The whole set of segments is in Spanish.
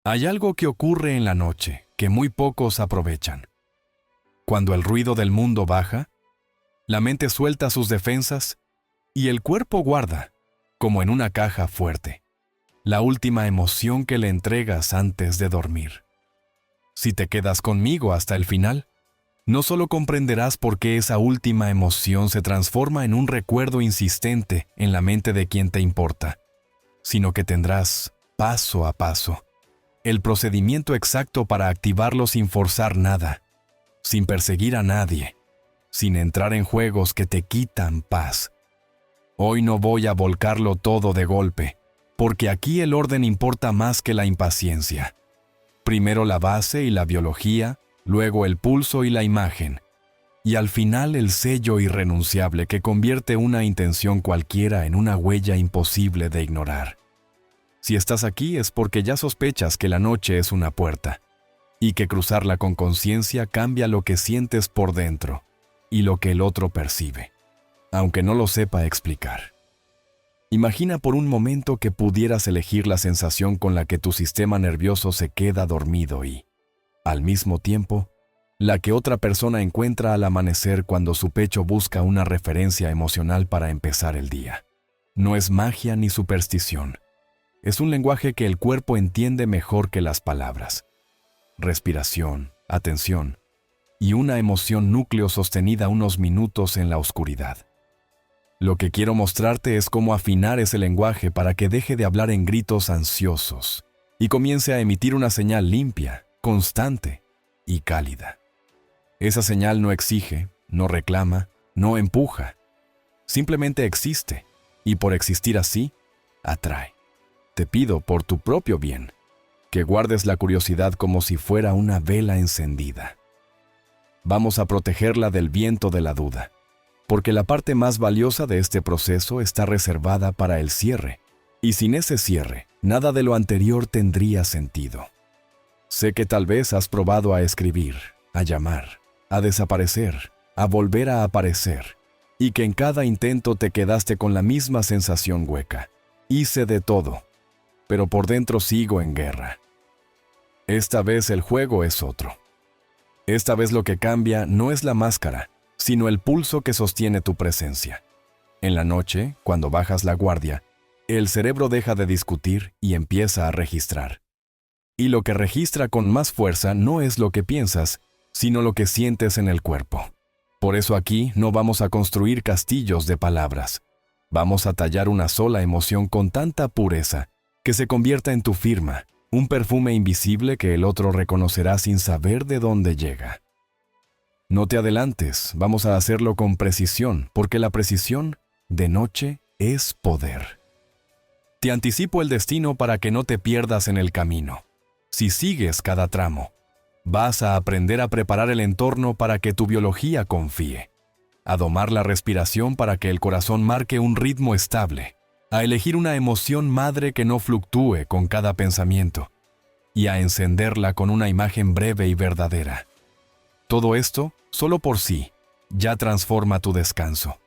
Hay algo que ocurre en la noche que muy pocos aprovechan. Cuando el ruido del mundo baja, la mente suelta sus defensas y el cuerpo guarda, como en una caja fuerte, la última emoción que le entregas antes de dormir. Si te quedas conmigo hasta el final, no solo comprenderás por qué esa última emoción se transforma en un recuerdo insistente en la mente de quien te importa, sino que tendrás, paso a paso, el procedimiento exacto para activarlo sin forzar nada, sin perseguir a nadie, sin entrar en juegos que te quitan paz. Hoy no voy a volcarlo todo de golpe, porque aquí el orden importa más que la impaciencia. Primero la base y la biología, luego el pulso y la imagen, y al final el sello irrenunciable que convierte una intención cualquiera en una huella imposible de ignorar. Si estás aquí es porque ya sospechas que la noche es una puerta, y que cruzarla con conciencia cambia lo que sientes por dentro y lo que el otro percibe, aunque no lo sepa explicar. Imagina por un momento que pudieras elegir la sensación con la que tu sistema nervioso se queda dormido y, al mismo tiempo, la que otra persona encuentra al amanecer cuando su pecho busca una referencia emocional para empezar el día. No es magia ni superstición. Es un lenguaje que el cuerpo entiende mejor que las palabras. Respiración, atención y una emoción núcleo sostenida unos minutos en la oscuridad. Lo que quiero mostrarte es cómo afinar ese lenguaje para que deje de hablar en gritos ansiosos y comience a emitir una señal limpia, constante y cálida. Esa señal no exige, no reclama, no empuja. Simplemente existe y por existir así, atrae. Te pido por tu propio bien que guardes la curiosidad como si fuera una vela encendida. Vamos a protegerla del viento de la duda, porque la parte más valiosa de este proceso está reservada para el cierre, y sin ese cierre, nada de lo anterior tendría sentido. Sé que tal vez has probado a escribir, a llamar, a desaparecer, a volver a aparecer, y que en cada intento te quedaste con la misma sensación hueca. Hice de todo, pero por dentro sigo en guerra. Esta vez el juego es otro. Esta vez lo que cambia no es la máscara, sino el pulso que sostiene tu presencia. En la noche, cuando bajas la guardia, el cerebro deja de discutir y empieza a registrar. Y lo que registra con más fuerza no es lo que piensas, sino lo que sientes en el cuerpo. Por eso aquí no vamos a construir castillos de palabras. Vamos a tallar una sola emoción con tanta pureza que se convierta en tu firma, un perfume invisible que el otro reconocerá sin saber de dónde llega. No te adelantes, vamos a hacerlo con precisión, porque la precisión, de noche, es poder. Te anticipo el destino para que no te pierdas en el camino. Si sigues cada tramo, vas a aprender a preparar el entorno para que tu biología confíe, a domar la respiración para que el corazón marque un ritmo estable, a elegir una emoción madre que no fluctúe con cada pensamiento y a encenderla con una imagen breve y verdadera. Todo esto, solo por sí, ya transforma tu descanso.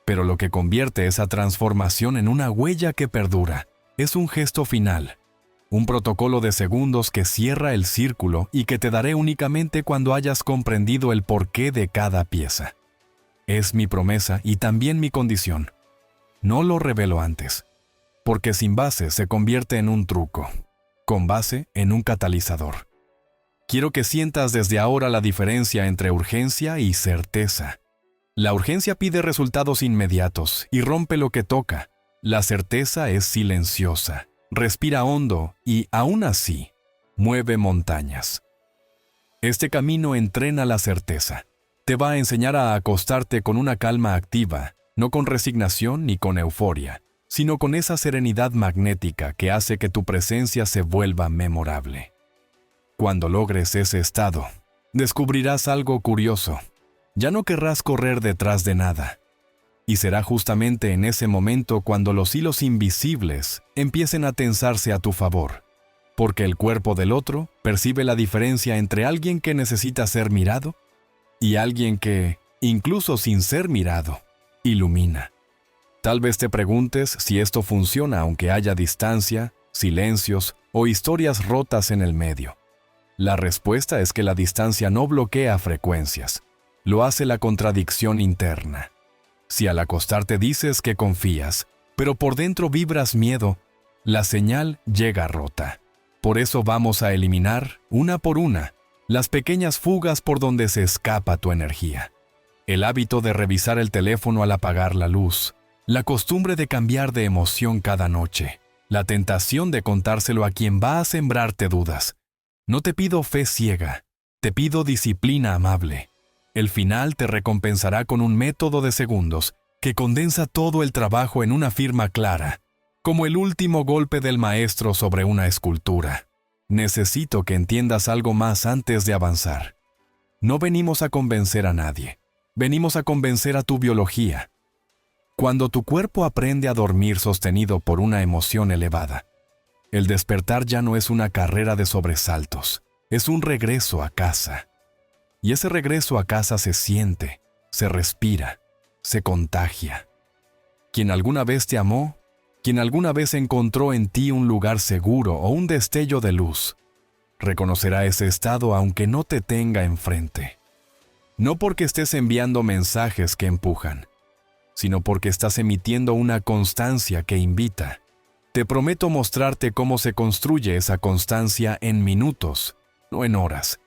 Pero lo que convierte esa transformación en una huella que perdura es un gesto final, un protocolo de segundos que cierra el círculo y que te daré únicamente cuando hayas comprendido el porqué de cada pieza. Es mi promesa y también mi condición. No lo revelo antes, porque sin base se convierte en un truco, con base en un catalizador. Quiero que sientas desde ahora la diferencia entre urgencia y certeza. La urgencia pide resultados inmediatos y rompe lo que toca. La certeza es silenciosa, respira hondo y, aún así, mueve montañas. Este camino entrena la certeza. Te va a enseñar a acostarte con una calma activa, no con resignación ni con euforia, sino con esa serenidad magnética que hace que tu presencia se vuelva memorable. Cuando logres ese estado, descubrirás algo curioso. Ya no querrás correr detrás de nada. Y será justamente en ese momento cuando los hilos invisibles empiecen a tensarse a tu favor, porque el cuerpo del otro percibe la diferencia entre alguien que necesita ser mirado y alguien que, incluso sin ser mirado, ilumina. Tal vez te preguntes si esto funciona aunque haya distancia, silencios o historias rotas en el medio. La respuesta es que la distancia no bloquea frecuencias, lo hace la contradicción interna. Si al acostarte dices que confías, pero por dentro vibras miedo, la señal llega rota. Por eso vamos a eliminar, una por una, las pequeñas fugas por donde se escapa tu energía. El hábito de revisar el teléfono al apagar la luz, la costumbre de cambiar de emoción cada noche, la tentación de contárselo a quien va a sembrarte dudas. No te pido fe ciega, te pido disciplina amable. El final te recompensará con un método de segundos que condensa todo el trabajo en una firma clara, como el último golpe del maestro sobre una escultura. Necesito que entiendas algo más antes de avanzar. No venimos a convencer a nadie, venimos a convencer a tu biología. Cuando tu cuerpo aprende a dormir sostenido por una emoción elevada, el despertar ya no es una carrera de sobresaltos, es un regreso a casa. Y ese regreso a casa se siente, se respira, se contagia. Quien alguna vez te amó, quien alguna vez encontró en ti un lugar seguro o un destello de luz, reconocerá ese estado aunque no te tenga enfrente. No porque estés enviando mensajes que empujan, sino porque estás emitiendo una constancia que invita. Te prometo mostrarte cómo se construye esa constancia en minutos, no en horas,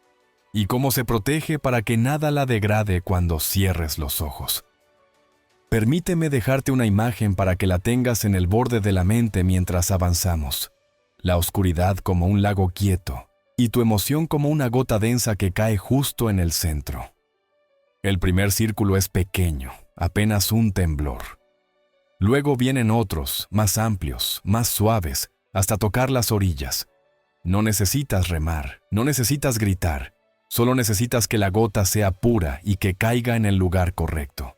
y cómo se protege para que nada la degrade cuando cierres los ojos. Permíteme dejarte una imagen para que la tengas en el borde de la mente mientras avanzamos. La oscuridad como un lago quieto y tu emoción como una gota densa que cae justo en el centro. El primer círculo es pequeño, apenas un temblor. Luego vienen otros, más amplios, más suaves, hasta tocar las orillas. No necesitas remar, no necesitas gritar, solo necesitas que la gota sea pura y que caiga en el lugar correcto.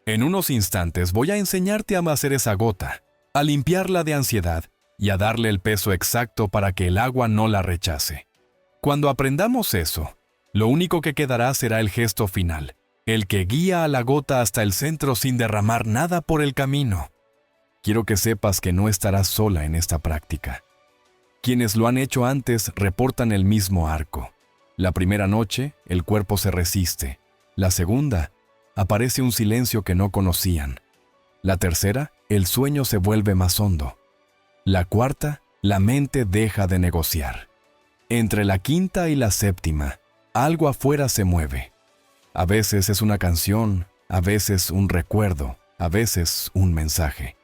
En unos instantes voy a enseñarte a hacer esa gota, a limpiarla de ansiedad y a darle el peso exacto para que el agua no la rechace. Cuando aprendamos eso, lo único que quedará será el gesto final, el que guía a la gota hasta el centro sin derramar nada por el camino. Quiero que sepas que no estarás sola en esta práctica. Quienes lo han hecho antes reportan el mismo arco. La primera noche, el cuerpo se resiste. La segunda, aparece un silencio que no conocían. La tercera, el sueño se vuelve más hondo. La cuarta, la mente deja de negociar. Entre la quinta y la séptima, algo afuera se mueve. A veces es una canción, a veces un recuerdo, a veces un mensaje.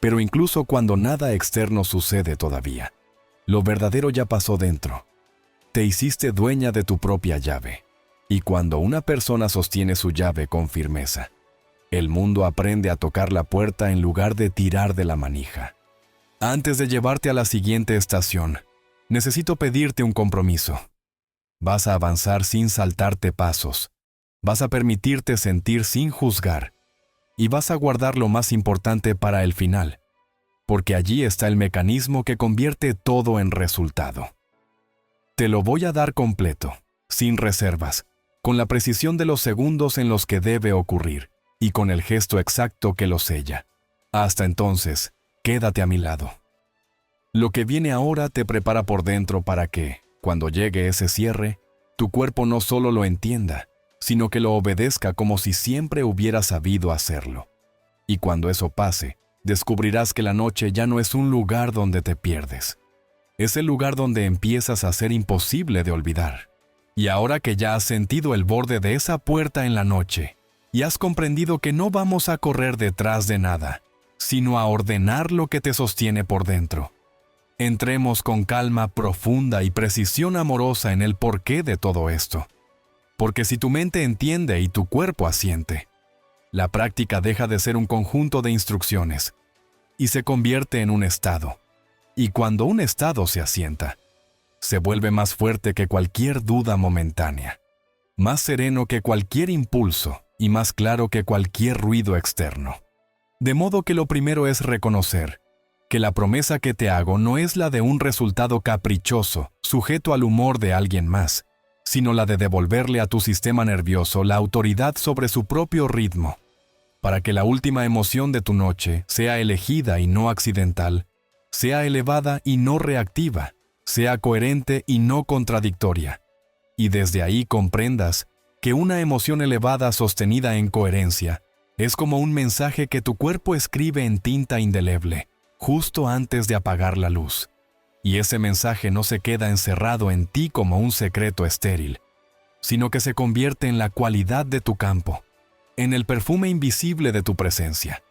Pero incluso cuando nada externo sucede todavía, lo verdadero ya pasó dentro. Te hiciste dueña de tu propia llave. Y cuando una persona sostiene su llave con firmeza, el mundo aprende a tocar la puerta en lugar de tirar de la manija. Antes de llevarte a la siguiente estación, necesito pedirte un compromiso. Vas a avanzar sin saltarte pasos. Vas a permitirte sentir sin juzgar. Y vas a guardar lo más importante para el final, porque allí está el mecanismo que convierte todo en resultado. Te lo voy a dar completo, sin reservas, con la precisión de los segundos en los que debe ocurrir y con el gesto exacto que lo sella. Hasta entonces, quédate a mi lado. Lo que viene ahora te prepara por dentro para que, cuando llegue ese cierre, tu cuerpo no solo lo entienda, sino que lo obedezca como si siempre hubiera sabido hacerlo. Y cuando eso pase, descubrirás que la noche ya no es un lugar donde te pierdes. Es el lugar donde empiezas a ser imposible de olvidar. Y ahora que ya has sentido el borde de esa puerta en la noche, y has comprendido que no vamos a correr detrás de nada, sino a ordenar lo que te sostiene por dentro, entremos con calma profunda y precisión amorosa en el porqué de todo esto. Porque si tu mente entiende y tu cuerpo asiente, la práctica deja de ser un conjunto de instrucciones y se convierte en un estado. Y cuando un estado se asienta, se vuelve más fuerte que cualquier duda momentánea, más sereno que cualquier impulso y más claro que cualquier ruido externo. De modo que lo primero es reconocer que la promesa que te hago no es la de un resultado caprichoso, sujeto al humor de alguien más, sino la de devolverle a tu sistema nervioso la autoridad sobre su propio ritmo, para que la última emoción de tu noche sea elegida y no accidental. sea elevada y no reactiva, sea coherente y no contradictoria. Y desde ahí comprendas que una emoción elevada sostenida en coherencia es como un mensaje que tu cuerpo escribe en tinta indeleble, justo antes de apagar la luz. Y ese mensaje no se queda encerrado en ti como un secreto estéril, sino que se convierte en la cualidad de tu campo, en el perfume invisible de tu presencia,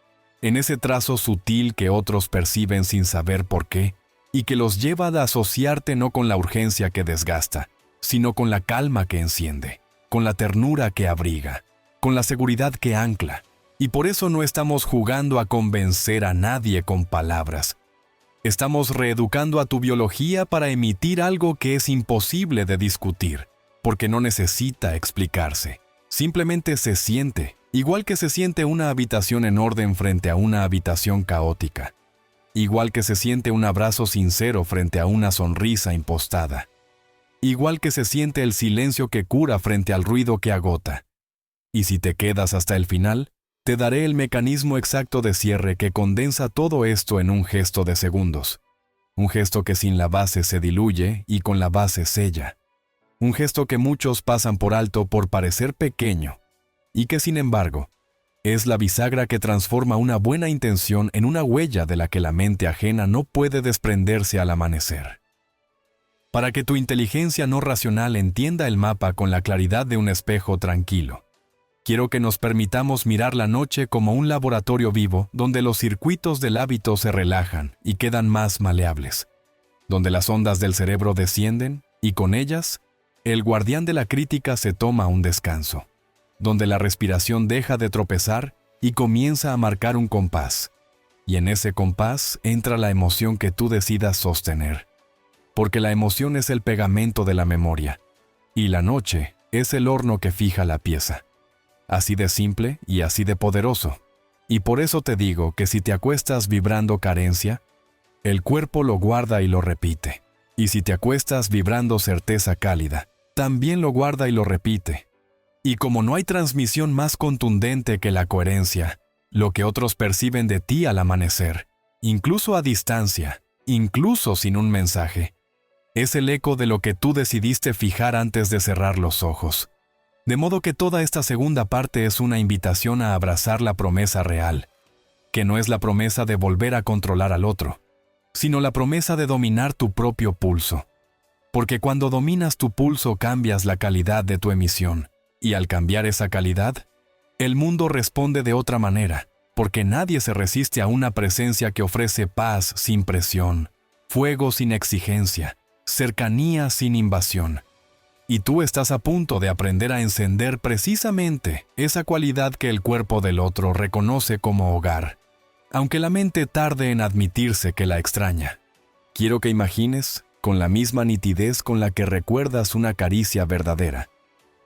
en ese trazo sutil que otros perciben sin saber por qué, y que los lleva a asociarte no con la urgencia que desgasta, sino con la calma que enciende, con la ternura que abriga, con la seguridad que ancla. Y por eso no estamos jugando a convencer a nadie con palabras. Estamos reeducando a tu biología para emitir algo que es imposible de discutir, porque no necesita explicarse. Simplemente se siente, igual que se siente una habitación en orden frente a una habitación caótica. Igual que se siente un abrazo sincero frente a una sonrisa impostada. Igual que se siente el silencio que cura frente al ruido que agota. Y si te quedas hasta el final, te daré el mecanismo exacto de cierre que condensa todo esto en un gesto de segundos. Un gesto que sin la base se diluye y con la base sella. Un gesto que muchos pasan por alto por parecer pequeño, y que sin embargo, es la bisagra que transforma una buena intención en una huella de la que la mente ajena no puede desprenderse al amanecer. Para que tu inteligencia no racional entienda el mapa con la claridad de un espejo tranquilo, quiero que nos permitamos mirar la noche como un laboratorio vivo donde los circuitos del hábito se relajan y quedan más maleables, donde las ondas del cerebro descienden y con ellas, el guardián de la crítica se toma un descanso, donde la respiración deja de tropezar y comienza a marcar un compás, y en ese compás entra la emoción que tú decidas sostener, porque la emoción es el pegamento de la memoria, y la noche es el horno que fija la pieza. Así de simple y así de poderoso. Y por eso te digo que si te acuestas vibrando carencia, el cuerpo lo guarda y lo repite. Y si te acuestas vibrando certeza cálida, también lo guarda y lo repite. Y como no hay transmisión más contundente que la coherencia, lo que otros perciben de ti al amanecer, incluso a distancia, incluso sin un mensaje, es el eco de lo que tú decidiste fijar antes de cerrar los ojos. De modo que toda esta segunda parte es una invitación a abrazar la promesa real, que no es la promesa de volver a controlar al otro, sino la promesa de dominar tu propio pulso. Porque cuando dominas tu pulso cambias la calidad de tu emisión, y al cambiar esa calidad, el mundo responde de otra manera, porque nadie se resiste a una presencia que ofrece paz sin presión, fuego sin exigencia, cercanía sin invasión. Y tú estás a punto de aprender a encender precisamente esa cualidad que el cuerpo del otro reconoce como hogar, aunque la mente tarde en admitirse que la extraña. Quiero que imagines, con la misma nitidez con la que recuerdas una caricia verdadera,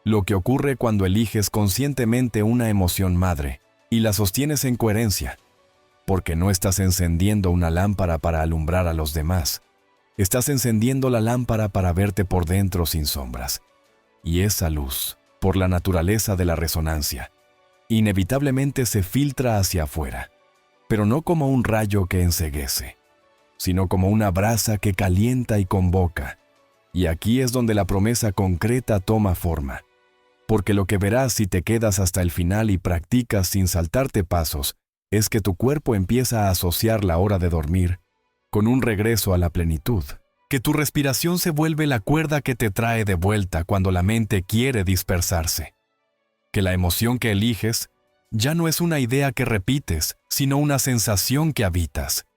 lo que ocurre cuando eliges conscientemente una emoción madre y la sostienes en coherencia, porque no estás encendiendo una lámpara para alumbrar a los demás. Estás encendiendo la lámpara para verte por dentro sin sombras. Y esa luz, por la naturaleza de la resonancia, inevitablemente se filtra hacia afuera, pero no como un rayo que enceguece, sino como una brasa que calienta y convoca. Y aquí es donde la promesa concreta toma forma, porque lo que verás si te quedas hasta el final y practicas sin saltarte pasos, es que tu cuerpo empieza a asociar la hora de dormir con un regreso a la plenitud, que tu respiración se vuelve la cuerda que te trae de vuelta cuando la mente quiere dispersarse, que la emoción que eliges ya no es una idea que repites, sino una sensación que habitas.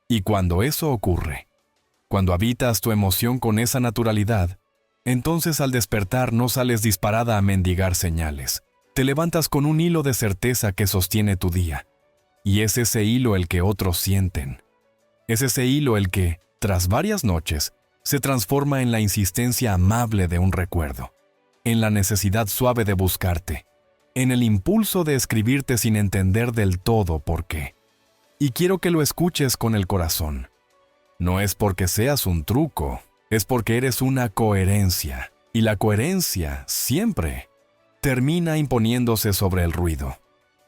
Y cuando eso ocurre, cuando habitas tu emoción con esa naturalidad, entonces al despertar no sales disparada a mendigar señales, te levantas con un hilo de certeza que sostiene tu día, y es ese hilo el que otros sienten. Es ese hilo el que, tras varias noches, se transforma en la insistencia amable de un recuerdo, en la necesidad suave de buscarte, en el impulso de escribirte sin entender del todo por qué. Y quiero que lo escuches con el corazón. No es porque seas un truco, es porque eres una coherencia, y la coherencia siempre termina imponiéndose sobre el ruido.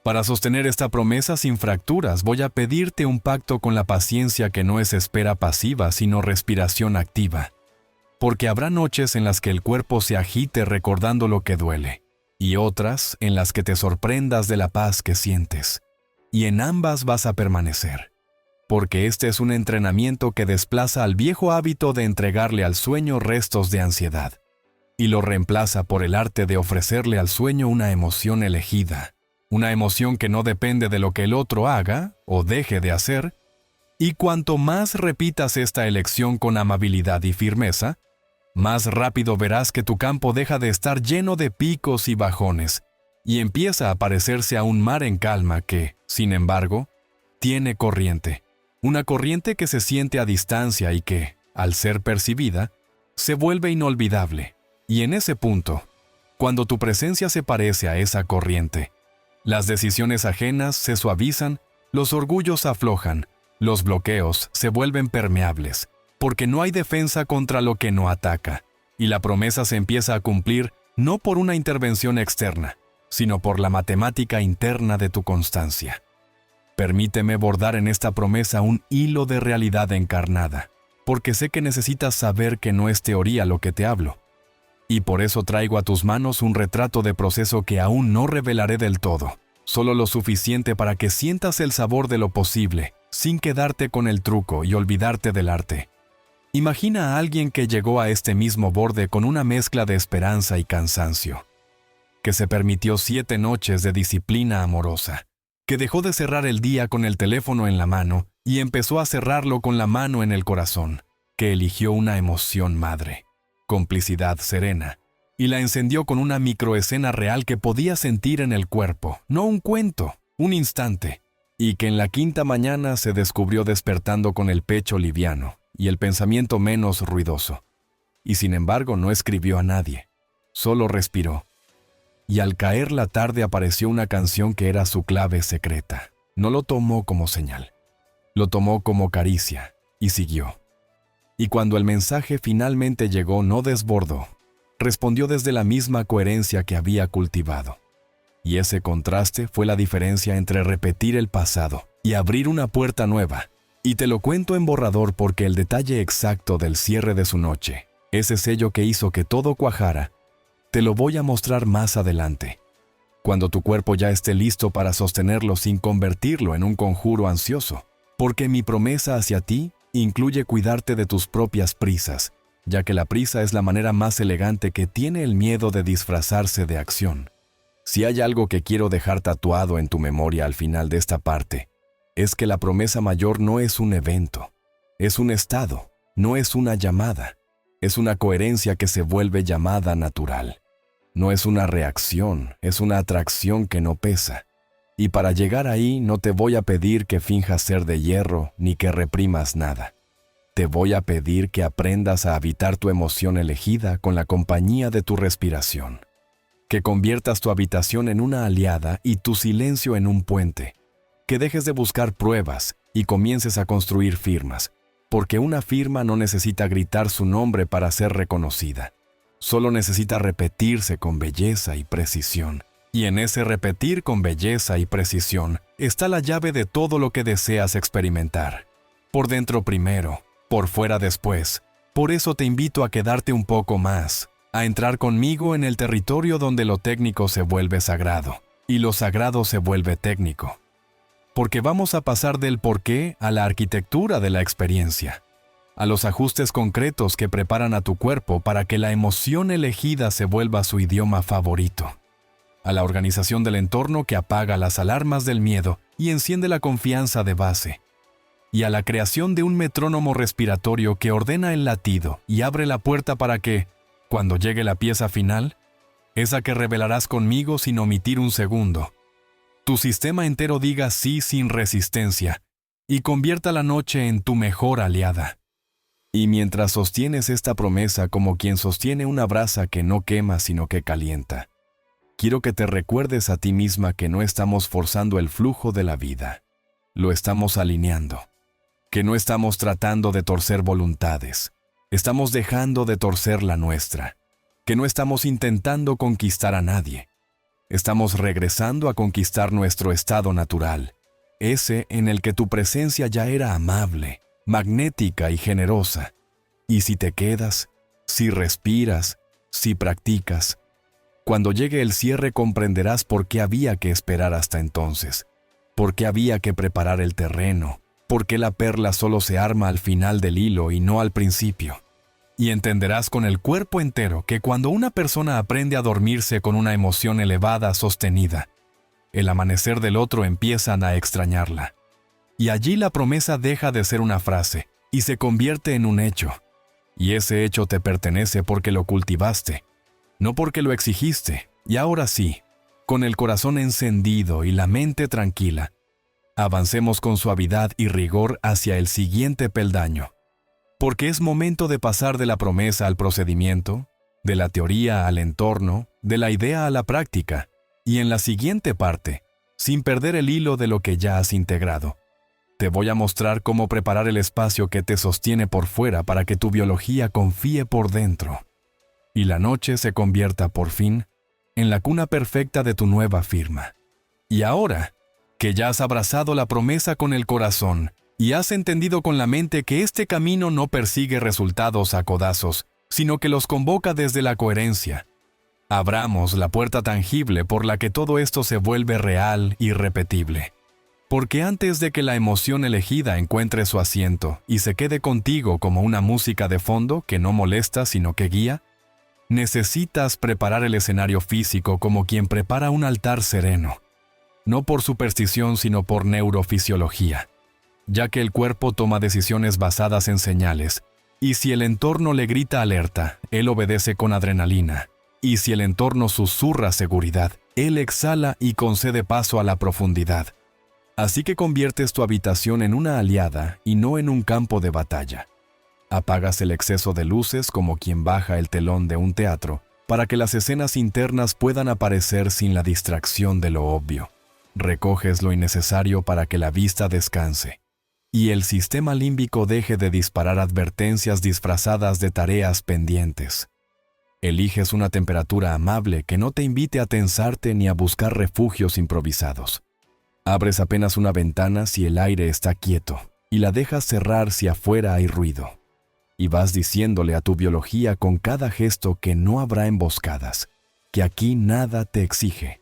Para sostener esta promesa sin fracturas, voy a pedirte un pacto con la paciencia que no es espera pasiva, sino respiración activa. Porque habrá noches en las que el cuerpo se agite recordando lo que duele, y otras en las que te sorprendas de la paz que sientes. Y en ambas vas a permanecer. Porque este es un entrenamiento que desplaza al viejo hábito de entregarle al sueño restos de ansiedad, y lo reemplaza por el arte de ofrecerle al sueño una emoción elegida, una emoción que no depende de lo que el otro haga o deje de hacer, y cuanto más repitas esta elección con amabilidad y firmeza, más rápido verás que tu campo deja de estar lleno de picos y bajones, y empieza a parecerse a un mar en calma que, sin embargo, tiene corriente. Una corriente que se siente a distancia y que, al ser percibida, se vuelve inolvidable. Y en ese punto, cuando tu presencia se parece a esa corriente, las decisiones ajenas se suavizan, los orgullos aflojan, los bloqueos se vuelven permeables, porque no hay defensa contra lo que no ataca, y la promesa se empieza a cumplir no por una intervención externa, sino por la matemática interna de tu constancia. Permíteme bordar en esta promesa un hilo de realidad encarnada, porque sé que necesitas saber que no es teoría lo que te hablo. Y por eso traigo a tus manos un retrato de proceso que aún no revelaré del todo, solo lo suficiente para que sientas el sabor de lo posible, sin quedarte con el truco y olvidarte del arte. Imagina a alguien que llegó a este mismo borde con una mezcla de esperanza y cansancio, que se permitió 7 noches de disciplina amorosa, que dejó de cerrar el día con el teléfono en la mano y empezó a cerrarlo con la mano en el corazón, que eligió una emoción madre, complicidad serena, y la encendió con una microescena real que podía sentir en el cuerpo, no un cuento, un instante, y que en la 5ª mañana se descubrió despertando con el pecho liviano y el pensamiento menos ruidoso. Y sin embargo no escribió a nadie, solo respiró. Y al caer la tarde apareció una canción que era su clave secreta. No lo tomó como señal, lo tomó como caricia y siguió. Y cuando el mensaje finalmente llegó no desbordó, respondió desde la misma coherencia que había cultivado. Y ese contraste fue la diferencia entre repetir el pasado y abrir una puerta nueva. Y te lo cuento en borrador porque el detalle exacto del cierre de su noche, ese sello que hizo que todo cuajara, te lo voy a mostrar más adelante, cuando tu cuerpo ya esté listo para sostenerlo sin convertirlo en un conjuro ansioso, porque mi promesa hacia ti incluye cuidarte de tus propias prisas, ya que la prisa es la manera más elegante que tiene el miedo de disfrazarse de acción. Si hay algo que quiero dejar tatuado en tu memoria al final de esta parte, es que la promesa mayor no es un evento, es un estado, no es una llamada, es una coherencia que se vuelve llamada natural. No es una reacción, es una atracción que no pesa. Y para llegar ahí no te voy a pedir que finjas ser de hierro ni que reprimas nada. Te voy a pedir que aprendas a habitar tu emoción elegida con la compañía de tu respiración. Que conviertas tu habitación en una aliada y tu silencio en un puente. Que dejes de buscar pruebas y comiences a construir firmas, porque una firma no necesita gritar su nombre para ser reconocida. Solo necesita repetirse con belleza y precisión. Y en ese repetir con belleza y precisión está la llave de todo lo que deseas experimentar. Por dentro primero, por fuera después. Por eso te invito a quedarte un poco más, a entrar conmigo en el territorio donde lo técnico se vuelve sagrado y lo sagrado se vuelve técnico. Porque vamos a pasar del porqué a la arquitectura de la experiencia, a los ajustes concretos que preparan a tu cuerpo para que la emoción elegida se vuelva su idioma favorito, a la organización del entorno que apaga las alarmas del miedo y enciende la confianza de base, y a la creación de un metrónomo respiratorio que ordena el latido y abre la puerta para que, cuando llegue la pieza final, esa que revelarás conmigo sin omitir un segundo, tu sistema entero diga sí sin resistencia y convierta la noche en tu mejor aliada. Y mientras sostienes esta promesa como quien sostiene una brasa que no quema sino que calienta, quiero que te recuerdes a ti misma que no estamos forzando el flujo de la vida, lo estamos alineando, que no estamos tratando de torcer voluntades, estamos dejando de torcer la nuestra, que no estamos intentando conquistar a nadie, Estamos regresando a conquistar nuestro estado natural, ese en el que tu presencia ya era amable, magnética y generosa. Y si te quedas, si respiras, si practicas, cuando llegue el cierre comprenderás por qué había que esperar hasta entonces, por qué había que preparar el terreno, por qué la perla solo se arma al final del hilo y no al principio. Y entenderás con el cuerpo entero que cuando una persona aprende a dormirse con una emoción elevada sostenida, el amanecer del otro empiezan a extrañarla. Y allí la promesa deja de ser una frase y se convierte en un hecho. Y ese hecho te pertenece porque lo cultivaste, no porque lo exigiste. Y ahora sí, con el corazón encendido y la mente tranquila, avancemos con suavidad y rigor hacia el siguiente peldaño. Porque es momento de pasar de la promesa al procedimiento, de la teoría al entorno, de la idea a la práctica, y en la siguiente parte, sin perder el hilo de lo que ya has integrado, te voy a mostrar cómo preparar el espacio que te sostiene por fuera para que tu biología confíe por dentro, y la noche se convierta por fin en la cuna perfecta de tu nueva firma. Y ahora, que ya has abrazado la promesa con el corazón, y has entendido con la mente que este camino no persigue resultados a codazos, sino que los convoca desde la coherencia. Abramos la puerta tangible por la que todo esto se vuelve real y repetible. Porque antes de que la emoción elegida encuentre su asiento y se quede contigo como una música de fondo que no molesta sino que guía, necesitas preparar el escenario físico como quien prepara un altar sereno, no por superstición sino por neurofisiología, ya que el cuerpo toma decisiones basadas en señales, y si el entorno le grita alerta, él obedece con adrenalina, y si el entorno susurra seguridad, él exhala y concede paso a la profundidad. Así que conviertes tu habitación en una aliada y no en un campo de batalla. Apagas el exceso de luces como quien baja el telón de un teatro, para que las escenas internas puedan aparecer sin la distracción de lo obvio. Recoges lo innecesario para que la vista descanse, y el sistema límbico deje de disparar advertencias disfrazadas de tareas pendientes. Eliges una temperatura amable que no te invite a tensarte ni a buscar refugios improvisados. Abres apenas una ventana si el aire está quieto, y la dejas cerrar si afuera hay ruido. Y vas diciéndole a tu biología con cada gesto que no habrá emboscadas, que aquí nada te exige,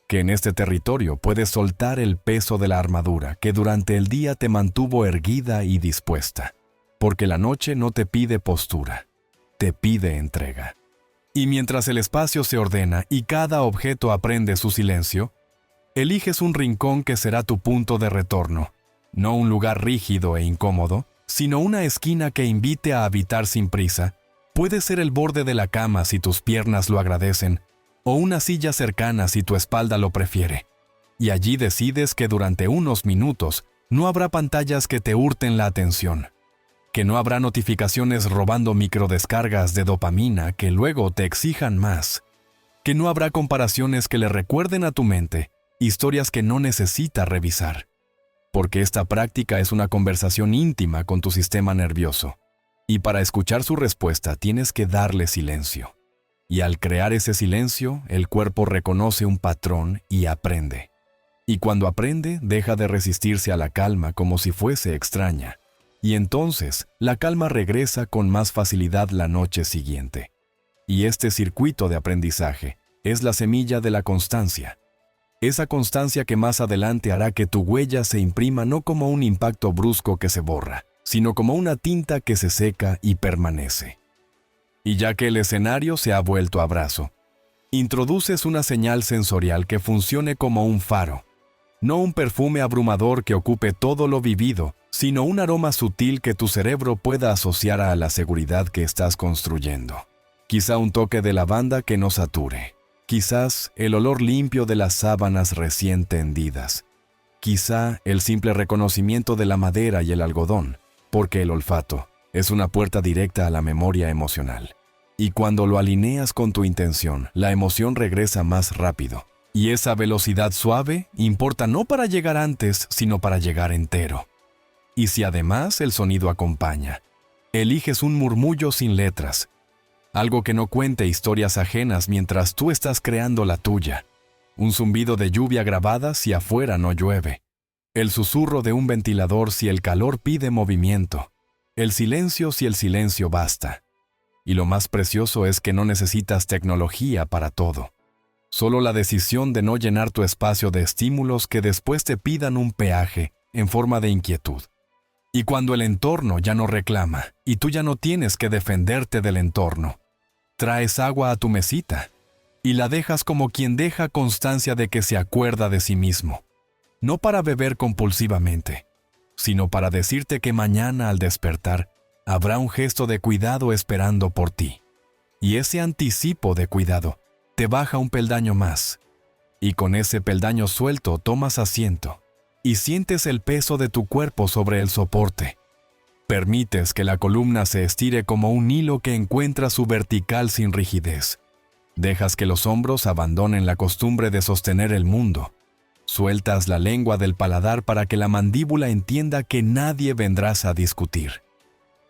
que en este territorio puedes soltar el peso de la armadura que durante el día te mantuvo erguida y dispuesta, porque la noche no te pide postura, te pide entrega. Y mientras el espacio se ordena y cada objeto aprende su silencio, eliges un rincón que será tu punto de retorno, no un lugar rígido e incómodo, sino una esquina que invite a habitar sin prisa. Puede ser el borde de la cama si tus piernas lo agradecen, o una silla cercana si tu espalda lo prefiere. Y allí decides que durante unos minutos no habrá pantallas que te hurten la atención, que no habrá notificaciones robando microdescargas de dopamina que luego te exijan más, que no habrá comparaciones que le recuerden a tu mente historias que no necesita revisar, porque esta práctica es una conversación íntima con tu sistema nervioso, y para escuchar su respuesta tienes que darle silencio. Y al crear ese silencio, el cuerpo reconoce un patrón y aprende. Y cuando aprende, deja de resistirse a la calma como si fuese extraña. Y entonces, la calma regresa con más facilidad la noche siguiente. Y este circuito de aprendizaje es la semilla de la constancia. Esa constancia que más adelante hará que tu huella se imprima no como un impacto brusco que se borra, sino como una tinta que se seca y permanece. Y ya que el escenario se ha vuelto abrazo, introduces una señal sensorial que funcione como un faro, no un perfume abrumador que ocupe todo lo vivido, sino un aroma sutil que tu cerebro pueda asociar a la seguridad que estás construyendo. Quizá un toque de lavanda que no sature. Quizás el olor limpio de las sábanas recién tendidas. Quizá el simple reconocimiento de la madera y el algodón, porque el olfato es una puerta directa a la memoria emocional. Y cuando lo alineas con tu intención, la emoción regresa más rápido. Y esa velocidad suave importa no para llegar antes, sino para llegar entero. Y si además el sonido acompaña, eliges un murmullo sin letras, algo que no cuente historias ajenas mientras tú estás creando la tuya. un zumbido de lluvia grabada si afuera no llueve, el susurro de un ventilador si el calor pide movimiento, el silencio si el silencio basta. Y lo más precioso es que no necesitas tecnología para todo. Solo la decisión de no llenar tu espacio de estímulos que después te pidan un peaje en forma de inquietud. Y cuando el entorno ya no reclama y tú ya no tienes que defenderte del entorno, traes agua a tu mesita y la dejas como quien deja constancia de que se acuerda de sí mismo, no para beber compulsivamente, sino para decirte que mañana al despertar habrá un gesto de cuidado esperando por ti. Y ese anticipo de cuidado te baja un peldaño más, y con ese peldaño suelto tomas asiento y sientes el peso de tu cuerpo sobre el soporte. Permites que la columna se estire como un hilo que encuentra su vertical sin rigidez. Dejas que los hombros abandonen la costumbre de sostener el mundo. Sueltas la lengua del paladar para que la mandíbula entienda que nadie vendrás a discutir.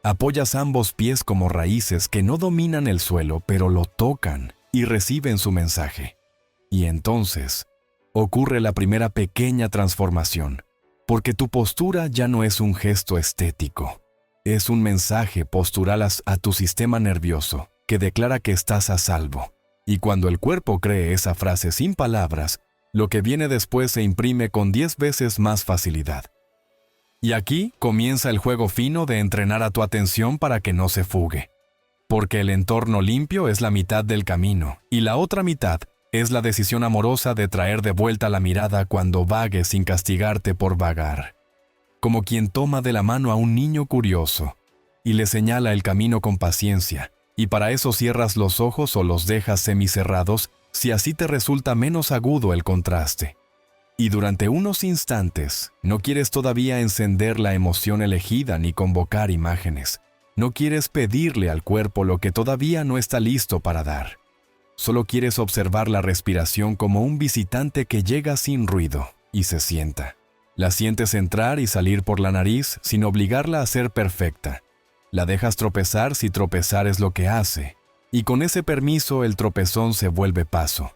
Apoyas ambos pies como raíces que no dominan el suelo, pero lo tocan y reciben su mensaje. Y entonces ocurre la primera pequeña transformación, porque tu postura ya no es un gesto estético. Es un mensaje postural a tu sistema nervioso que declara que estás a salvo. Y cuando el cuerpo cree esa frase sin palabras, lo que viene después se imprime con 10 veces más facilidad. Y aquí comienza el juego fino de entrenar a tu atención para que no se fugue. Porque el entorno limpio es la mitad del camino, y la otra mitad es la decisión amorosa de traer de vuelta la mirada cuando vagues sin castigarte por vagar. Como quien toma de la mano a un niño curioso y le señala el camino con paciencia, y para eso cierras los ojos o los dejas semicerrados si así te resulta menos agudo el contraste. Y durante unos instantes no quieres todavía encender la emoción elegida ni convocar imágenes. No quieres pedirle al cuerpo lo que todavía no está listo para dar. Solo quieres observar la respiración como un visitante que llega sin ruido y se sienta. La sientes entrar y salir por la nariz sin obligarla a ser perfecta. La dejas tropezar si tropezar es lo que hace, y con ese permiso el tropezón se vuelve paso.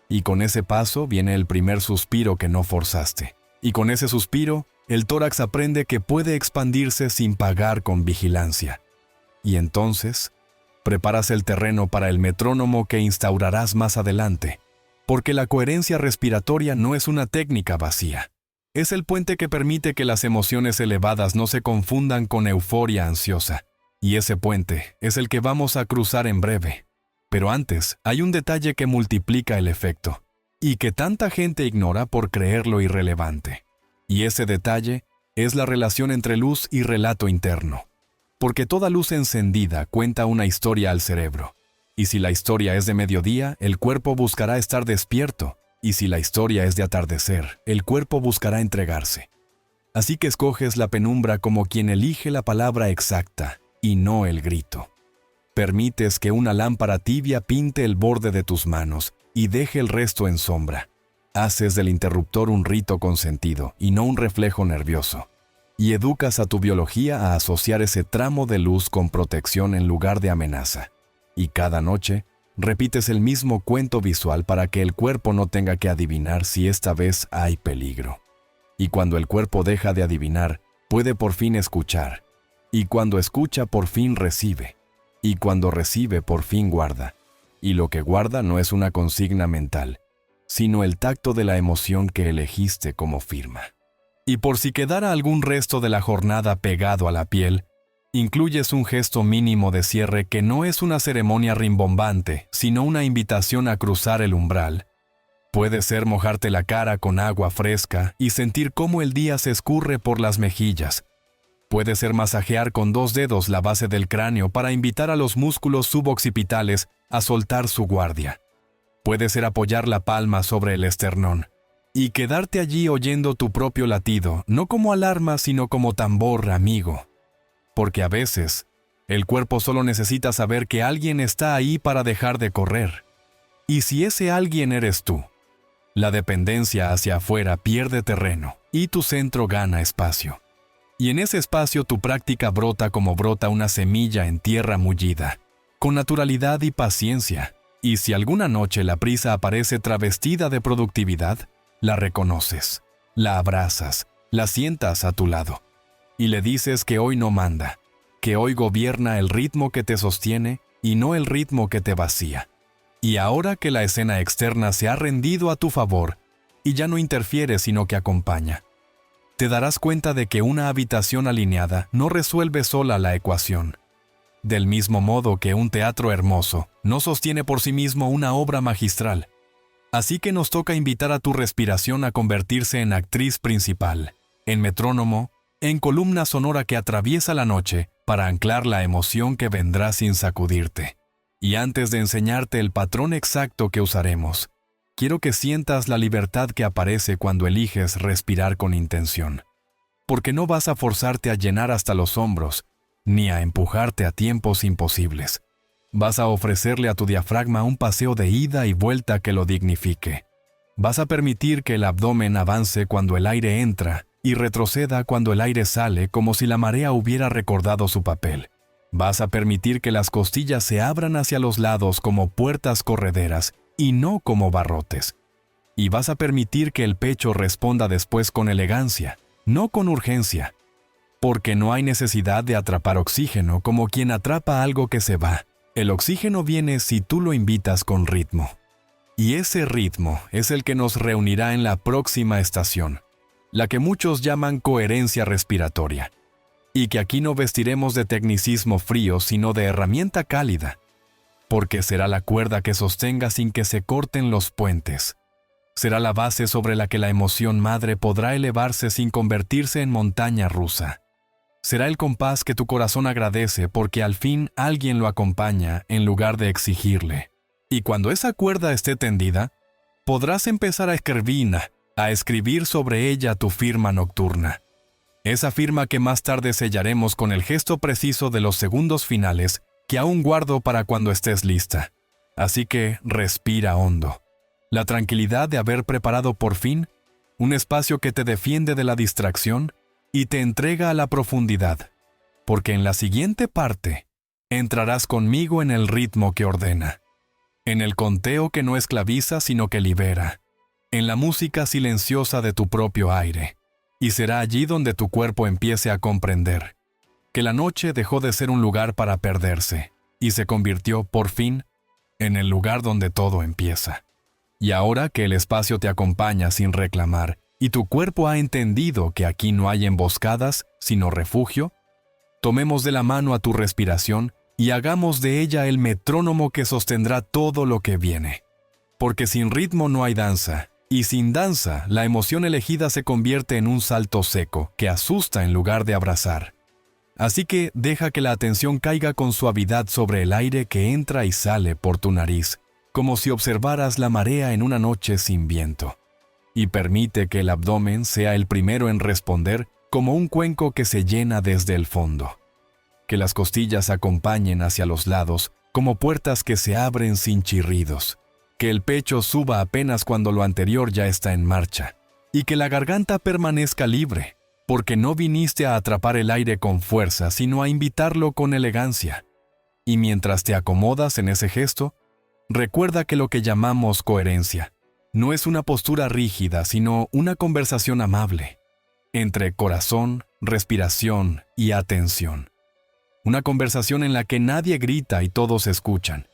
Y con ese paso viene el primer suspiro que no forzaste. Y con ese suspiro, el tórax aprende que puede expandirse sin pagar con vigilancia. Y entonces, preparas el terreno para el metrónomo que instaurarás más adelante, porque la coherencia respiratoria no es una técnica vacía. Es el puente que permite que las emociones elevadas no se confundan con euforia ansiosa. Y ese puente es el que vamos a cruzar en breve. Pero antes, hay un detalle que multiplica el efecto, y que tanta gente ignora por creerlo irrelevante. Y ese detalle es la relación entre luz y relato interno. Porque toda luz encendida cuenta una historia al cerebro. Y si la historia es de mediodía, el cuerpo buscará estar despierto. Y si la historia es de atardecer, el cuerpo buscará entregarse. Así que escoges la penumbra como quien elige la palabra exacta, y no el grito. Permites que una lámpara tibia pinte el borde de tus manos y deje el resto en sombra. Haces del interruptor un rito consentido y no un reflejo nervioso. Y educas a tu biología a asociar ese tramo de luz con protección en lugar de amenaza. Y cada noche, repites el mismo cuento visual para que el cuerpo no tenga que adivinar si esta vez hay peligro. Y cuando el cuerpo deja de adivinar, puede por fin escuchar. Y cuando escucha, por fin recibe. Y cuando recibe, por fin guarda. Y lo que guarda no es una consigna mental, sino el tacto de la emoción que elegiste como firma. Y por si quedara algún resto de la jornada pegado a la piel, incluyes un gesto mínimo de cierre que no es una ceremonia rimbombante, sino una invitación a cruzar el umbral. Puede ser mojarte la cara con agua fresca y sentir cómo el día se escurre por las mejillas. Puede ser masajear con 2 dedos la base del cráneo para invitar a los músculos suboccipitales a soltar su guardia. Puede ser apoyar la palma sobre el esternón y quedarte allí oyendo tu propio latido, no como alarma, sino como tambor amigo. Porque a veces, el cuerpo solo necesita saber que alguien está ahí para dejar de correr. Y si ese alguien eres tú, la dependencia hacia afuera pierde terreno y tu centro gana espacio. Y en ese espacio tu práctica brota como brota una semilla en tierra mullida, con naturalidad y paciencia, Y si alguna noche la prisa aparece travestida de productividad, la reconoces, la abrazas, la sientas a tu lado y le dices que hoy no manda, que hoy gobierna el ritmo que te sostiene y no el ritmo que te vacía. Y ahora que la escena externa se ha rendido a tu favor y ya no interfiere sino que acompaña, te darás cuenta de que una habitación alineada no resuelve sola la ecuación. Del mismo modo que un teatro hermoso no sostiene por sí mismo una obra magistral. Así que nos toca invitar a tu respiración a convertirse en actriz principal, en metrónomo, en columna sonora que atraviesa la noche para anclar la emoción que vendrá sin sacudirte. Y antes de enseñarte el patrón exacto que usaremos, quiero que sientas la libertad que aparece cuando eliges respirar con intención. Porque no vas a forzarte a llenar hasta los hombros, ni a empujarte a tiempos imposibles. Vas a ofrecerle a tu diafragma un paseo de ida y vuelta que lo dignifique. Vas a permitir que el abdomen avance cuando el aire entra y retroceda cuando el aire sale, como si la marea hubiera recordado su papel. Vas a permitir que las costillas se abran hacia los lados como puertas correderas y no como barrotes. Y vas a permitir que el pecho responda después con elegancia, no con urgencia, porque no hay necesidad de atrapar oxígeno como quien atrapa algo que se va. El oxígeno viene si tú lo invitas con ritmo. Y ese ritmo es el que nos reunirá en la próxima estación, la que muchos llaman coherencia respiratoria, y que aquí no vestiremos de tecnicismo frío, sino de herramienta cálida, porque será la cuerda que sostenga sin que se corten los puentes. Será la base sobre la que la emoción madre podrá elevarse sin convertirse en montaña rusa. Será el compás que tu corazón agradece porque al fin alguien lo acompaña en lugar de exigirle. Y cuando esa cuerda esté tendida, podrás empezar a escribir sobre ella tu firma nocturna. Esa firma que más tarde sellaremos con el gesto preciso de los segundos finales que aún guardo para cuando estés lista. Así que respira hondo. La tranquilidad de haber preparado por fin un espacio que te defiende de la distracción y te entrega a la profundidad, porque en la siguiente parte entrarás conmigo en el ritmo que ordena, en el conteo que no esclaviza sino que libera, en la música silenciosa de tu propio aire, y será allí donde tu cuerpo empiece a comprender que la noche dejó de ser un lugar para perderse y se convirtió, por fin, en el lugar donde todo empieza. Y ahora que el espacio te acompaña sin reclamar, y tu cuerpo ha entendido que aquí no hay emboscadas, sino refugio, tomemos de la mano a tu respiración y hagamos de ella el metrónomo que sostendrá todo lo que viene. Porque sin ritmo no hay danza, y sin danza la emoción elegida se convierte en un salto seco que asusta en lugar de abrazar. Así que deja que la atención caiga con suavidad sobre el aire que entra y sale por tu nariz, como si observaras la marea en una noche sin viento. Y permite que el abdomen sea el primero en responder como un cuenco que se llena desde el fondo. Que las costillas acompañen hacia los lados como puertas que se abren sin chirridos. Que el pecho suba apenas cuando lo anterior ya está en marcha. Y que la garganta permanezca libre, porque no viniste a atrapar el aire con fuerza, sino a invitarlo con elegancia. Y mientras te acomodas en ese gesto, recuerda que lo que llamamos coherencia no es una postura rígida, sino una conversación amable, entre corazón, respiración y atención. Una conversación en la que nadie grita y todos escuchan.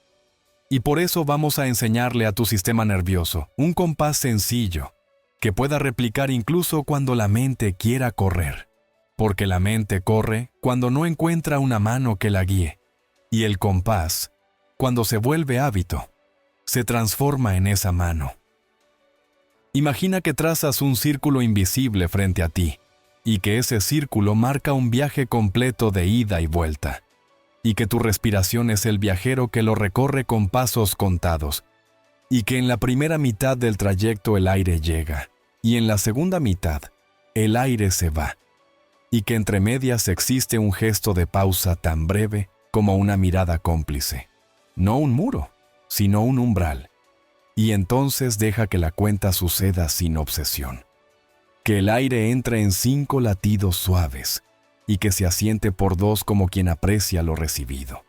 Y por eso vamos a enseñarle a tu sistema nervioso un compás sencillo, que pueda replicar incluso cuando la mente quiera correr. Porque la mente corre cuando no encuentra una mano que la guíe. Y el compás, cuando se vuelve hábito, se transforma en esa mano. Imagina que trazas un círculo invisible frente a ti, y que ese círculo marca un viaje completo de ida y vuelta, y que tu respiración es el viajero que lo recorre con pasos contados, y que en la primera mitad del trayecto el aire llega, y en la segunda mitad el aire se va, y que entre medias existe un gesto de pausa tan breve como una mirada cómplice, no un muro, sino un umbral. Y entonces deja que la cuenta suceda sin obsesión. Que el aire entre en 5 latidos suaves y que se asiente por 2 como quien aprecia lo recibido.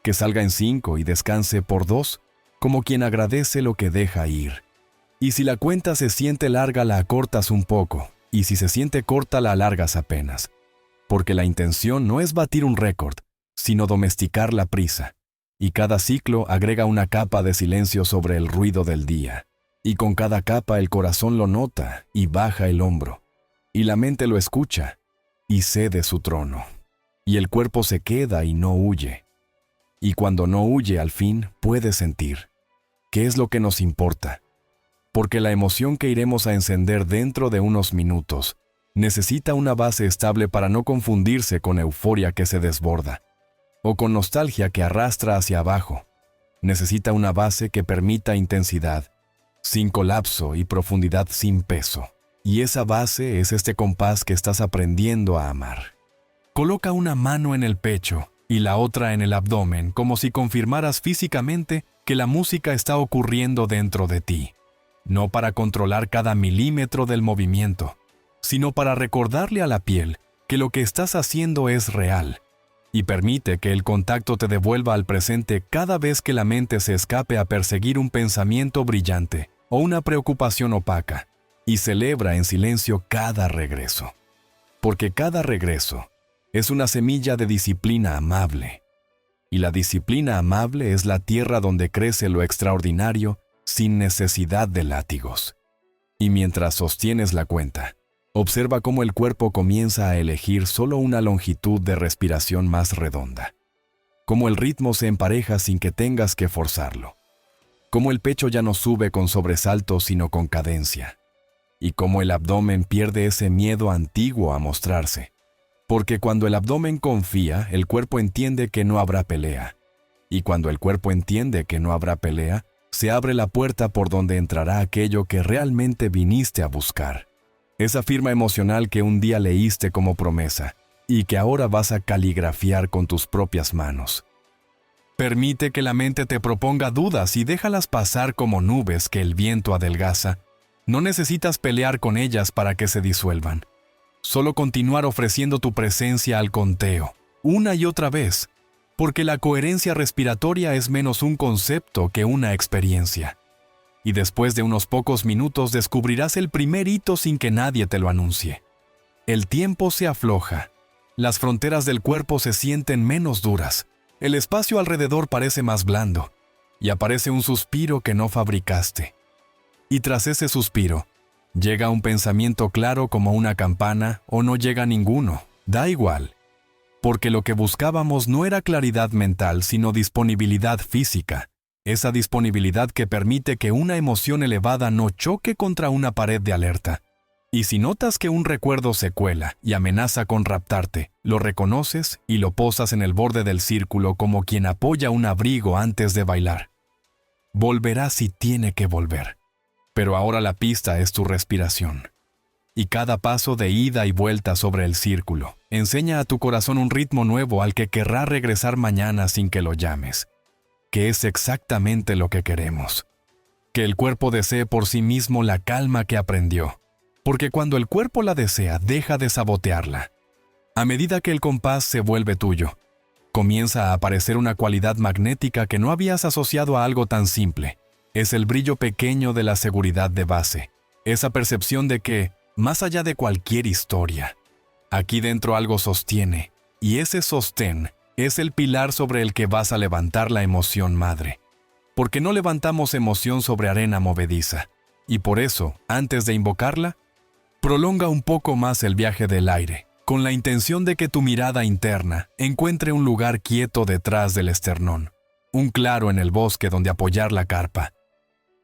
Que salga en 5 y descanse por 2 como quien agradece lo que deja ir. Y si la cuenta se siente larga, la acortas un poco, y si se siente corta, la alargas apenas. Porque la intención no es batir un récord, sino domesticar la prisa. Y cada ciclo agrega una capa de silencio sobre el ruido del día. Y con cada capa el corazón lo nota y baja el hombro. Y la mente lo escucha y cede su trono. Y el cuerpo se queda y no huye. Y cuando no huye, al fin puede sentir. ¿Qué es lo que nos importa? Porque la emoción que iremos a encender dentro de unos minutos necesita una base estable para no confundirse con euforia que se desborda, o con nostalgia que arrastra hacia abajo. Necesita una base que permita intensidad, sin colapso y profundidad sin peso. Y esa base es este compás que estás aprendiendo a amar. Coloca una mano en el pecho y la otra en el abdomen, como si confirmaras físicamente que la música está ocurriendo dentro de ti. No para controlar cada milímetro del movimiento, sino para recordarle a la piel que lo que estás haciendo es real. Y permite que el contacto te devuelva al presente cada vez que la mente se escape a perseguir un pensamiento brillante o una preocupación opaca, y celebra en silencio cada regreso. Porque cada regreso es una semilla de disciplina amable. Y la disciplina amable es la tierra donde crece lo extraordinario sin necesidad de látigos. Y mientras sostienes la cuenta, observa cómo el cuerpo comienza a elegir solo una longitud de respiración más redonda. Cómo el ritmo se empareja sin que tengas que forzarlo. Cómo el pecho ya no sube con sobresaltos sino con cadencia. Y cómo el abdomen pierde ese miedo antiguo a mostrarse. Porque cuando el abdomen confía, el cuerpo entiende que no habrá pelea. Y cuando el cuerpo entiende que no habrá pelea, se abre la puerta por donde entrará aquello que realmente viniste a buscar. Esa firma emocional que un día leíste como promesa y que ahora vas a caligrafiar con tus propias manos. Permite que la mente te proponga dudas y déjalas pasar como nubes que el viento adelgaza. No necesitas pelear con ellas para que se disuelvan. Solo continuar ofreciendo tu presencia al conteo, una y otra vez, porque la coherencia respiratoria es menos un concepto que una experiencia. Y después de unos pocos minutos descubrirás el primer hito sin que nadie te lo anuncie. El tiempo se afloja, las fronteras del cuerpo se sienten menos duras, el espacio alrededor parece más blando, y aparece un suspiro que no fabricaste. Y tras ese suspiro, llega un pensamiento claro como una campana o no llega ninguno, da igual. Porque lo que buscábamos no era claridad mental, sino disponibilidad física. Esa disponibilidad que permite que una emoción elevada no choque contra una pared de alerta. Y si notas que un recuerdo se cuela y amenaza con raptarte, lo reconoces y lo posas en el borde del círculo como quien apoya un abrigo antes de bailar. Volverá si tiene que volver. Pero ahora la pista es tu respiración. Y cada paso de ida y vuelta sobre el círculo enseña a tu corazón un ritmo nuevo al que querrá regresar mañana sin que lo llames, que es exactamente lo que queremos. Que el cuerpo desee por sí mismo la calma que aprendió, porque cuando el cuerpo la desea, deja de sabotearla. A medida que el compás se vuelve tuyo, comienza a aparecer una cualidad magnética que no habías asociado a algo tan simple. Es el brillo pequeño de la seguridad de base, esa percepción de que, más allá de cualquier historia, aquí dentro algo sostiene, y ese sostén es el pilar sobre el que vas a levantar la emoción madre. Porque no levantamos emoción sobre arena movediza, y por eso, antes de invocarla, prolonga un poco más el viaje del aire, con la intención de que tu mirada interna encuentre un lugar quieto detrás del esternón, un claro en el bosque donde apoyar la carpa.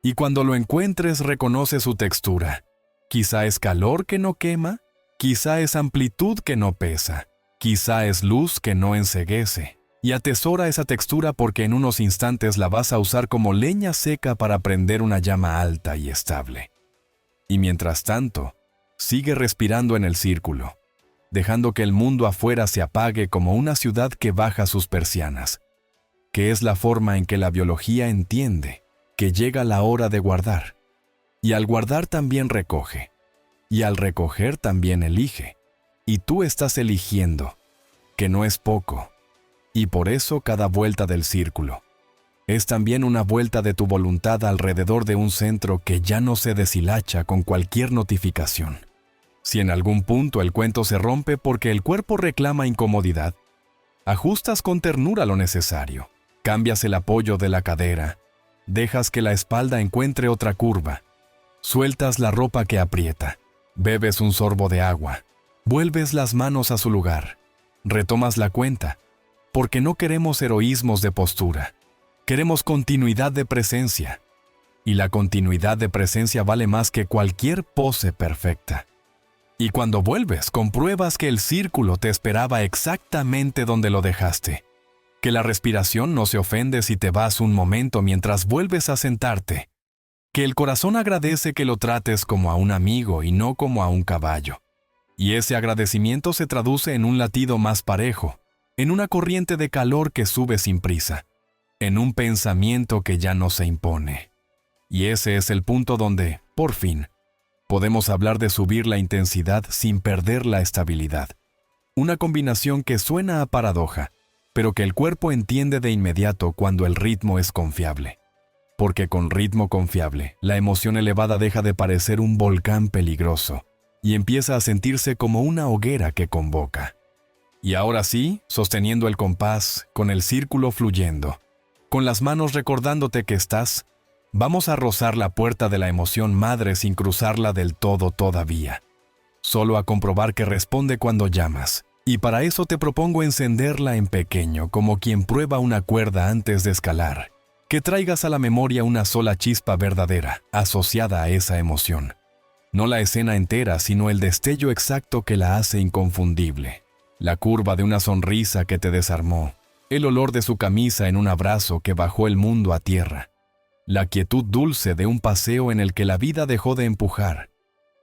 Y cuando lo encuentres, reconoce su textura. Quizá es calor que no quema, quizá es amplitud que no pesa, quizá es luz que no enceguece. Y atesora esa textura porque en unos instantes la vas a usar como leña seca para prender una llama alta y estable. Y mientras tanto, sigue respirando en el círculo, dejando que el mundo afuera se apague como una ciudad que baja sus persianas, que es la forma en que la biología entiende que llega la hora de guardar. Y al guardar también recoge, y al recoger también elige, y tú estás eligiendo, que no es poco, y por eso cada vuelta del círculo, Es también una vuelta de tu voluntad alrededor de un centro que ya no se deshilacha con cualquier notificación. Si en algún punto el cuento se rompe porque el cuerpo reclama incomodidad, ajustas con ternura lo necesario, cambias el apoyo de la cadera, dejas que la espalda encuentre otra curva, sueltas la ropa que aprieta, bebes un sorbo de agua, vuelves las manos a su lugar, retomas la cuenta, porque no queremos heroísmos de postura, queremos continuidad de presencia, y la continuidad de presencia vale más que cualquier pose perfecta. Y cuando vuelves, compruebas que el círculo te esperaba exactamente donde lo dejaste, que la respiración no se ofende si te vas un momento mientras vuelves a sentarte, que el corazón agradece que lo trates como a un amigo y no como a un caballo. Y ese agradecimiento se traduce en un latido más parejo, en una corriente de calor que sube sin prisa, en un pensamiento que ya no se impone. Y ese es el punto donde, por fin, podemos hablar de subir la intensidad sin perder la estabilidad. Una combinación que suena a paradoja, pero que el cuerpo entiende de inmediato cuando el ritmo es confiable. Porque con ritmo confiable, la emoción elevada deja de parecer un volcán peligroso y empieza a sentirse como una hoguera que convoca. Y ahora sí, sosteniendo el compás, con el círculo fluyendo, con las manos recordándote que estás, vamos a rozar la puerta de la emoción madre sin cruzarla del todo todavía. Solo a comprobar que responde cuando llamas. Y para eso te propongo encenderla en pequeño, como quien prueba una cuerda antes de escalar. Que traigas a la memoria una sola chispa verdadera, asociada a esa emoción. No la escena entera, sino el destello exacto que la hace inconfundible. La curva de una sonrisa que te desarmó. El olor de su camisa en un abrazo que bajó el mundo a tierra. La quietud dulce de un paseo en el que la vida dejó de empujar.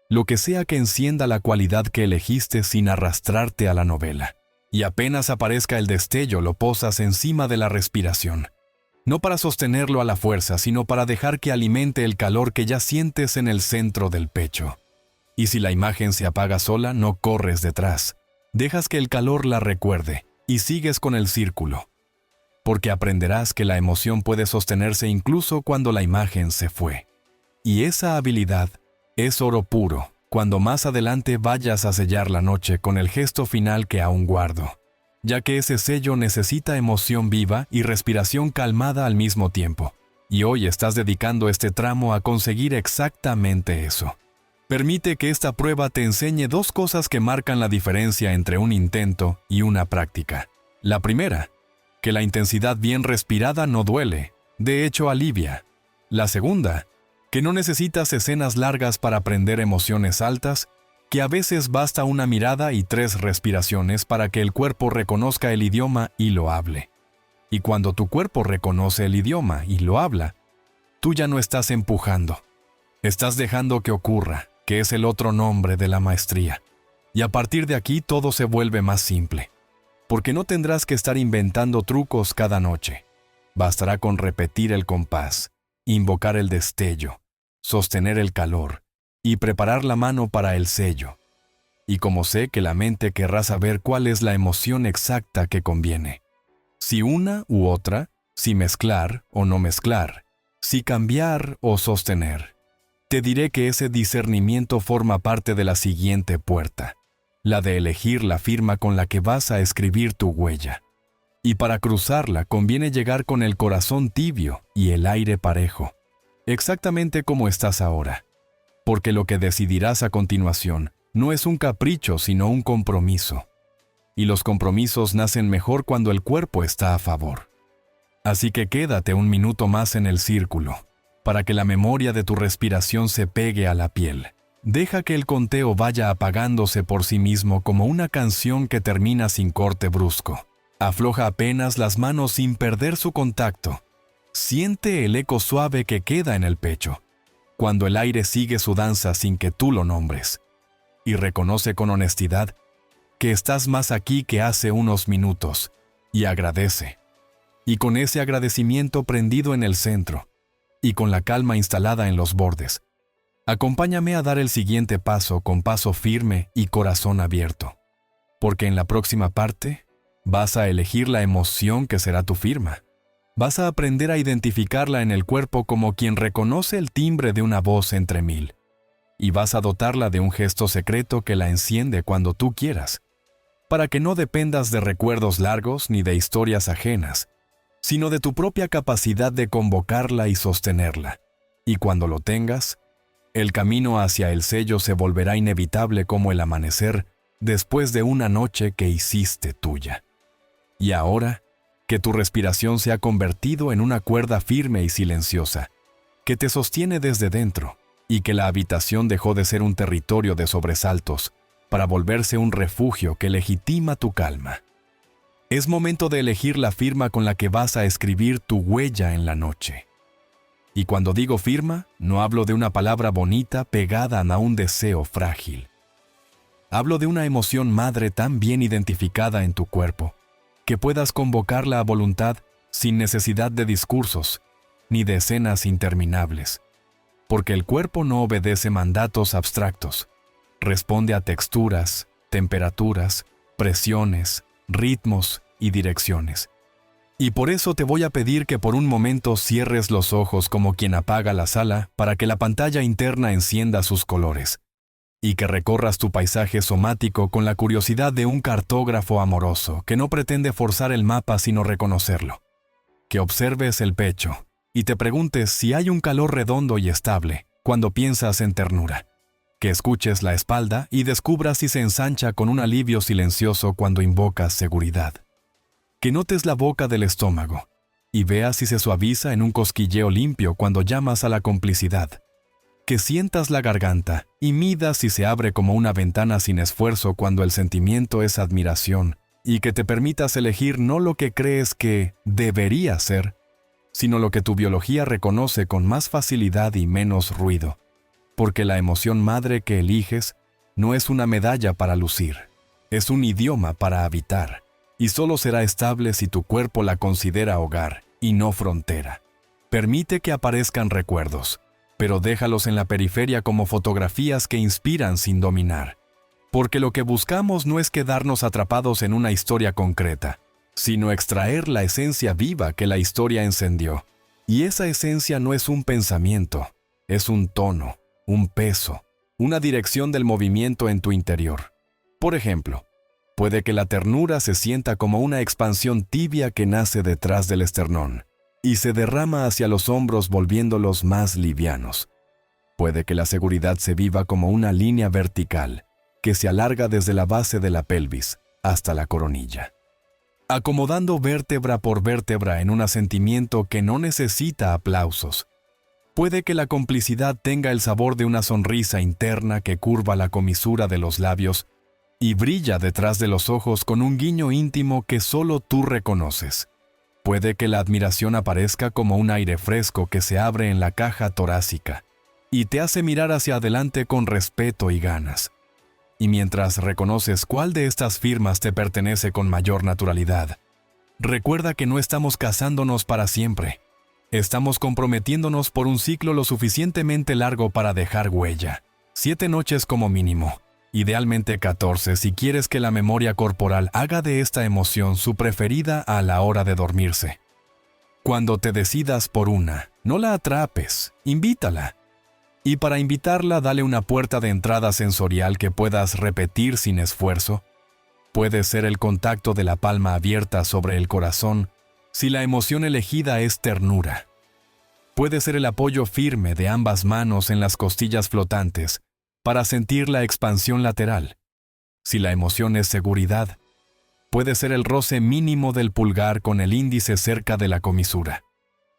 Lo que sea que encienda la cualidad que elegiste sin arrastrarte a la novela. Y apenas aparezca el destello, lo posas encima de la respiración. No para sostenerlo a la fuerza, sino para dejar que alimente el calor que ya sientes en el centro del pecho. Y si la imagen se apaga sola, no corres detrás. Dejas que el calor la recuerde y sigues con el círculo. Porque aprenderás que la emoción puede sostenerse incluso cuando la imagen se fue. Y esa habilidad es oro puro cuando más adelante vayas a sellar la noche con el gesto final que aún guardo. Ya que ese sello necesita emoción viva y respiración calmada al mismo tiempo. Y hoy estás dedicando este tramo a conseguir exactamente eso. Permite que esta prueba te enseñe dos cosas que marcan la diferencia entre un intento y una práctica. La primera, que la intensidad bien respirada no duele, de hecho alivia. La segunda, que no necesitas escenas largas para aprender emociones altas, que a veces basta una mirada y 3 respiraciones para que el cuerpo reconozca el idioma y lo hable. Y cuando tu cuerpo reconoce el idioma y lo habla, tú ya no estás empujando. Estás dejando que ocurra, que es el otro nombre de la maestría. Y a partir de aquí todo se vuelve más simple. Porque no tendrás que estar inventando trucos cada noche. Bastará con repetir el compás, invocar el destello, sostener el calor, y preparar la mano para el sello. Y como sé que la mente querrá saber cuál es la emoción exacta que conviene. Si una u otra, si mezclar o no mezclar, si cambiar o sostener. Te diré que ese discernimiento forma parte de la siguiente puerta, la de elegir la firma con la que vas a escribir tu huella. Y para cruzarla conviene llegar con el corazón tibio y el aire parejo, exactamente como estás ahora. Porque lo que decidirás a continuación no es un capricho, sino un compromiso. Y los compromisos nacen mejor cuando el cuerpo está a favor. Así que quédate un minuto más en el círculo, para que la memoria de tu respiración se pegue a la piel. Deja que el conteo vaya apagándose por sí mismo como una canción que termina sin corte brusco. Afloja apenas las manos sin perder su contacto. Siente el eco suave que queda en el pecho, cuando el aire sigue su danza sin que tú lo nombres. Y reconoce con honestidad que estás más aquí que hace unos minutos, y agradece. Y con ese agradecimiento prendido en el centro, y con la calma instalada en los bordes, acompáñame a dar el siguiente paso con paso firme y corazón abierto. Porque en la próxima parte, vas a elegir la emoción que será tu firma. Vas a aprender a identificarla en el cuerpo como quien reconoce el timbre de una voz entre mil. Y vas a dotarla de un gesto secreto que la enciende cuando tú quieras, para que no dependas de recuerdos largos ni de historias ajenas, sino de tu propia capacidad de convocarla y sostenerla. Y cuando lo tengas, el camino hacia el sello se volverá inevitable como el amanecer después de una noche que hiciste tuya. Y ahora, que tu respiración se ha convertido en una cuerda firme y silenciosa, que te sostiene desde dentro, y que la habitación dejó de ser un territorio de sobresaltos para volverse un refugio que legitima tu calma. Es momento de elegir la firma con la que vas a escribir tu huella en la noche. Y cuando digo firma, no hablo de una palabra bonita pegada a un deseo frágil. Hablo de una emoción madre tan bien identificada en tu cuerpo, que puedas convocarla a voluntad sin necesidad de discursos, ni de escenas interminables. Porque el cuerpo no obedece mandatos abstractos, responde a texturas, temperaturas, presiones, ritmos y direcciones. Y por eso te voy a pedir que por un momento cierres los ojos como quien apaga la sala para que la pantalla interna encienda sus colores, y que recorras tu paisaje somático con la curiosidad de un cartógrafo amoroso que no pretende forzar el mapa sino reconocerlo. Que observes el pecho y te preguntes si hay un calor redondo y estable cuando piensas en ternura. Que escuches la espalda y descubras si se ensancha con un alivio silencioso cuando invocas seguridad. Que notes la boca del estómago y veas si se suaviza en un cosquilleo limpio cuando llamas a la complicidad. Que sientas la garganta y midas si se abre como una ventana sin esfuerzo cuando el sentimiento es admiración, y que te permitas elegir no lo que crees que debería ser, sino lo que tu biología reconoce con más facilidad y menos ruido. Porque la emoción madre que eliges no es una medalla para lucir, es un idioma para habitar. Y solo será estable si tu cuerpo la considera hogar y no frontera. Permite que aparezcan recuerdos, pero déjalos en la periferia como fotografías que inspiran sin dominar. Porque lo que buscamos no es quedarnos atrapados en una historia concreta, sino extraer la esencia viva que la historia encendió. Y esa esencia no es un pensamiento, es un tono, un peso, una dirección del movimiento en tu interior. Por ejemplo, puede que la ternura se sienta como una expansión tibia que nace detrás del esternón y se derrama hacia los hombros volviéndolos más livianos. Puede que la seguridad se viva como una línea vertical que se alarga desde la base de la pelvis hasta la coronilla, acomodando vértebra por vértebra en un asentimiento que no necesita aplausos. Puede que la complicidad tenga el sabor de una sonrisa interna que curva la comisura de los labios y brilla detrás de los ojos con un guiño íntimo que solo tú reconoces. Puede que la admiración aparezca como un aire fresco que se abre en la caja torácica y te hace mirar hacia adelante con respeto y ganas. Y mientras reconoces cuál de estas firmas te pertenece con mayor naturalidad, recuerda que no estamos casándonos para siempre. Estamos comprometiéndonos por un ciclo lo suficientemente largo para dejar huella. 7 noches como mínimo. Idealmente 14 si quieres que la memoria corporal haga de esta emoción su preferida a la hora de dormirse. Cuando te decidas por una, no la atrapes, invítala. Y para invitarla, dale una puerta de entrada sensorial que puedas repetir sin esfuerzo. Puede ser el contacto de la palma abierta sobre el corazón si la emoción elegida es ternura. Puede ser el apoyo firme de ambas manos en las costillas flotantes para sentir la expansión lateral. Si la emoción es seguridad, puede ser el roce mínimo del pulgar con el índice cerca de la comisura.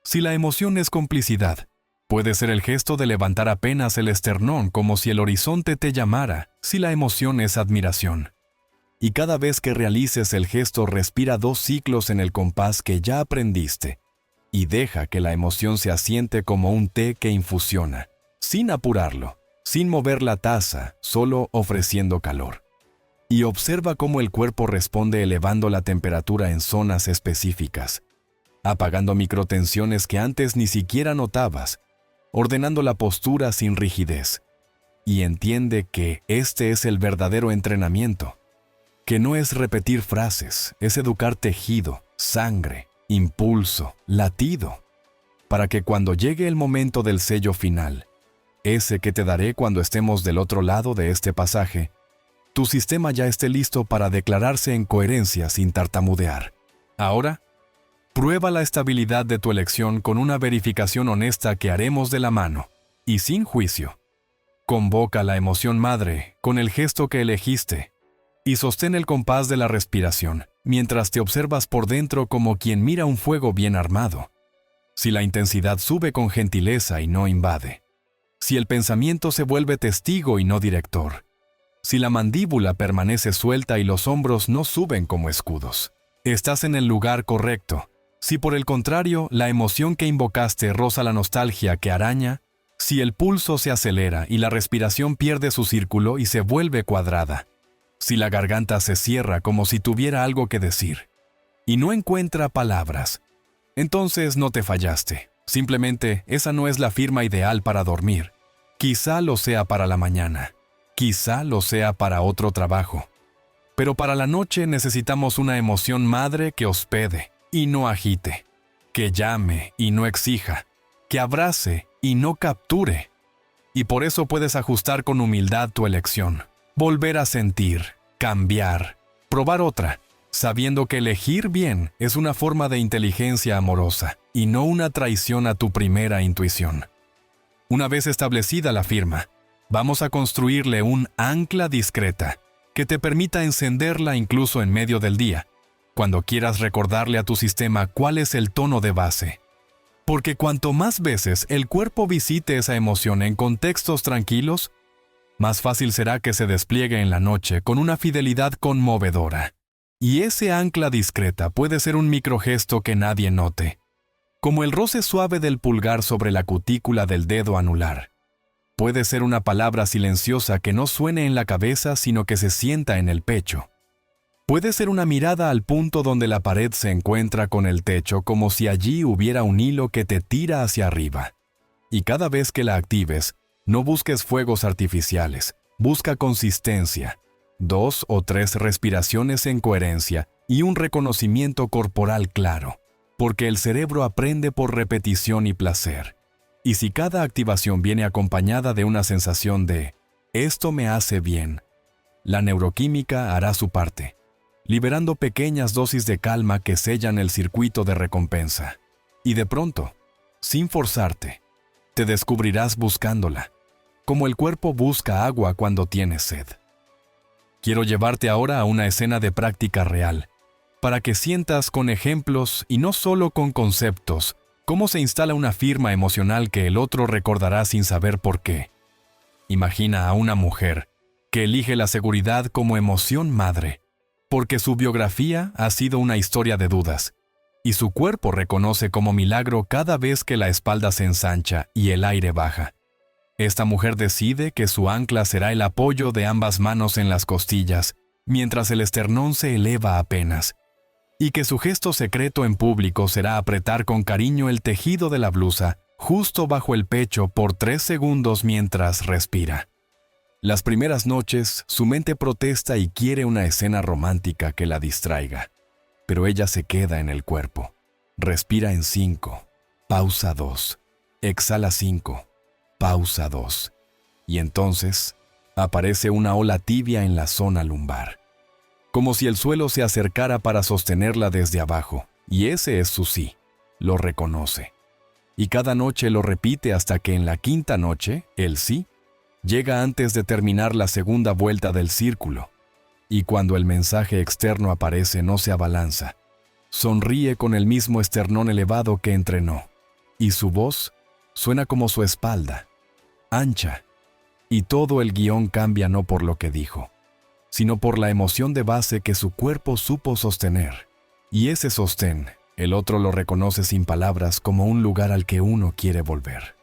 Si la emoción es complicidad, puede ser el gesto de levantar apenas el esternón como si el horizonte te llamara, si la emoción es admiración. Y cada vez que realices el gesto, respira 2 ciclos en el compás que ya aprendiste y deja que la emoción se asiente como un té que infusiona, sin apurarlo, sin mover la taza, solo ofreciendo calor. Y observa cómo el cuerpo responde elevando la temperatura en zonas específicas, apagando microtensiones que antes ni siquiera notabas, ordenando la postura sin rigidez. Y entiende que este es el verdadero entrenamiento, que no es repetir frases, es educar tejido, sangre, impulso, latido, para que cuando llegue el momento del sello final, ese que te daré cuando estemos del otro lado de este pasaje, tu sistema ya esté listo para declararse en coherencia sin tartamudear. Ahora, prueba la estabilidad de tu elección con una verificación honesta que haremos de la mano, y sin juicio. Convoca la emoción madre con el gesto que elegiste y sostén el compás de la respiración mientras te observas por dentro como quien mira un fuego bien armado. Si la intensidad sube con gentileza y no invade. Si el pensamiento se vuelve testigo y no director. Si la mandíbula permanece suelta y los hombros no suben como escudos. Estás en el lugar correcto. Si por el contrario la emoción que invocaste roza la nostalgia que araña, si el pulso se acelera y la respiración pierde su círculo y se vuelve cuadrada, si la garganta se cierra como si tuviera algo que decir y no encuentra palabras, entonces no te fallaste. Simplemente esa no es la firma ideal para dormir. Quizá lo sea para la mañana, quizá lo sea para otro trabajo. Pero para la noche necesitamos una emoción madre que hospede y no agite, que llame y no exija, que abrace y no capture. Y por eso puedes ajustar con humildad tu elección, volver a sentir, cambiar, probar otra, sabiendo que elegir bien es una forma de inteligencia amorosa y no una traición a tu primera intuición. Una vez establecida la firma, vamos a construirle un ancla discreta que te permita encenderla incluso en medio del día, cuando quieras recordarle a tu sistema cuál es el tono de base. Porque cuanto más veces el cuerpo visite esa emoción en contextos tranquilos, más fácil será que se despliegue en la noche con una fidelidad conmovedora. Y ese ancla discreta puede ser un microgesto que nadie note, como el roce suave del pulgar sobre la cutícula del dedo anular. Puede ser una palabra silenciosa que no suene en la cabeza sino que se sienta en el pecho. Puede ser una mirada al punto donde la pared se encuentra con el techo como si allí hubiera un hilo que te tira hacia arriba. Y cada vez que la actives, no busques fuegos artificiales, busca consistencia, 2 o 3 respiraciones en coherencia y un reconocimiento corporal claro, porque el cerebro aprende por repetición y placer. Y si cada activación viene acompañada de una sensación de «esto me hace bien», la neuroquímica hará su parte, liberando pequeñas dosis de calma que sellan el circuito de recompensa. Y de pronto, sin forzarte, te descubrirás buscándola, como el cuerpo busca agua cuando tiene sed. Quiero llevarte ahora a una escena de práctica real, para que sientas con ejemplos y no solo con conceptos, cómo se instala una firma emocional que el otro recordará sin saber por qué. Imagina a una mujer que elige la seguridad como emoción madre, porque su biografía ha sido una historia de dudas, y su cuerpo reconoce como milagro cada vez que la espalda se ensancha y el aire baja. Esta mujer decide que su ancla será el apoyo de ambas manos en las costillas, mientras el esternón se eleva apenas, y que su gesto secreto en público será apretar con cariño el tejido de la blusa justo bajo el pecho por 3 segundos mientras respira. Las primeras noches, su mente protesta y quiere una escena romántica que la distraiga, pero ella se queda en el cuerpo. Respira en 5, pausa 2, exhala 5, pausa 2, y entonces aparece una ola tibia en la zona lumbar, como si el suelo se acercara para sostenerla desde abajo, y ese es su sí, lo reconoce. Y cada noche lo repite hasta que en la 5ª noche, el sí, llega antes de terminar la segunda vuelta del círculo, y cuando el mensaje externo aparece no se abalanza. Sonríe con el mismo esternón elevado que entrenó, y su voz suena como su espalda, ancha, y todo el guión cambia no por lo que dijo, sino por la emoción de base que su cuerpo supo sostener. Y ese sostén, el otro lo reconoce sin palabras como un lugar al que uno quiere volver.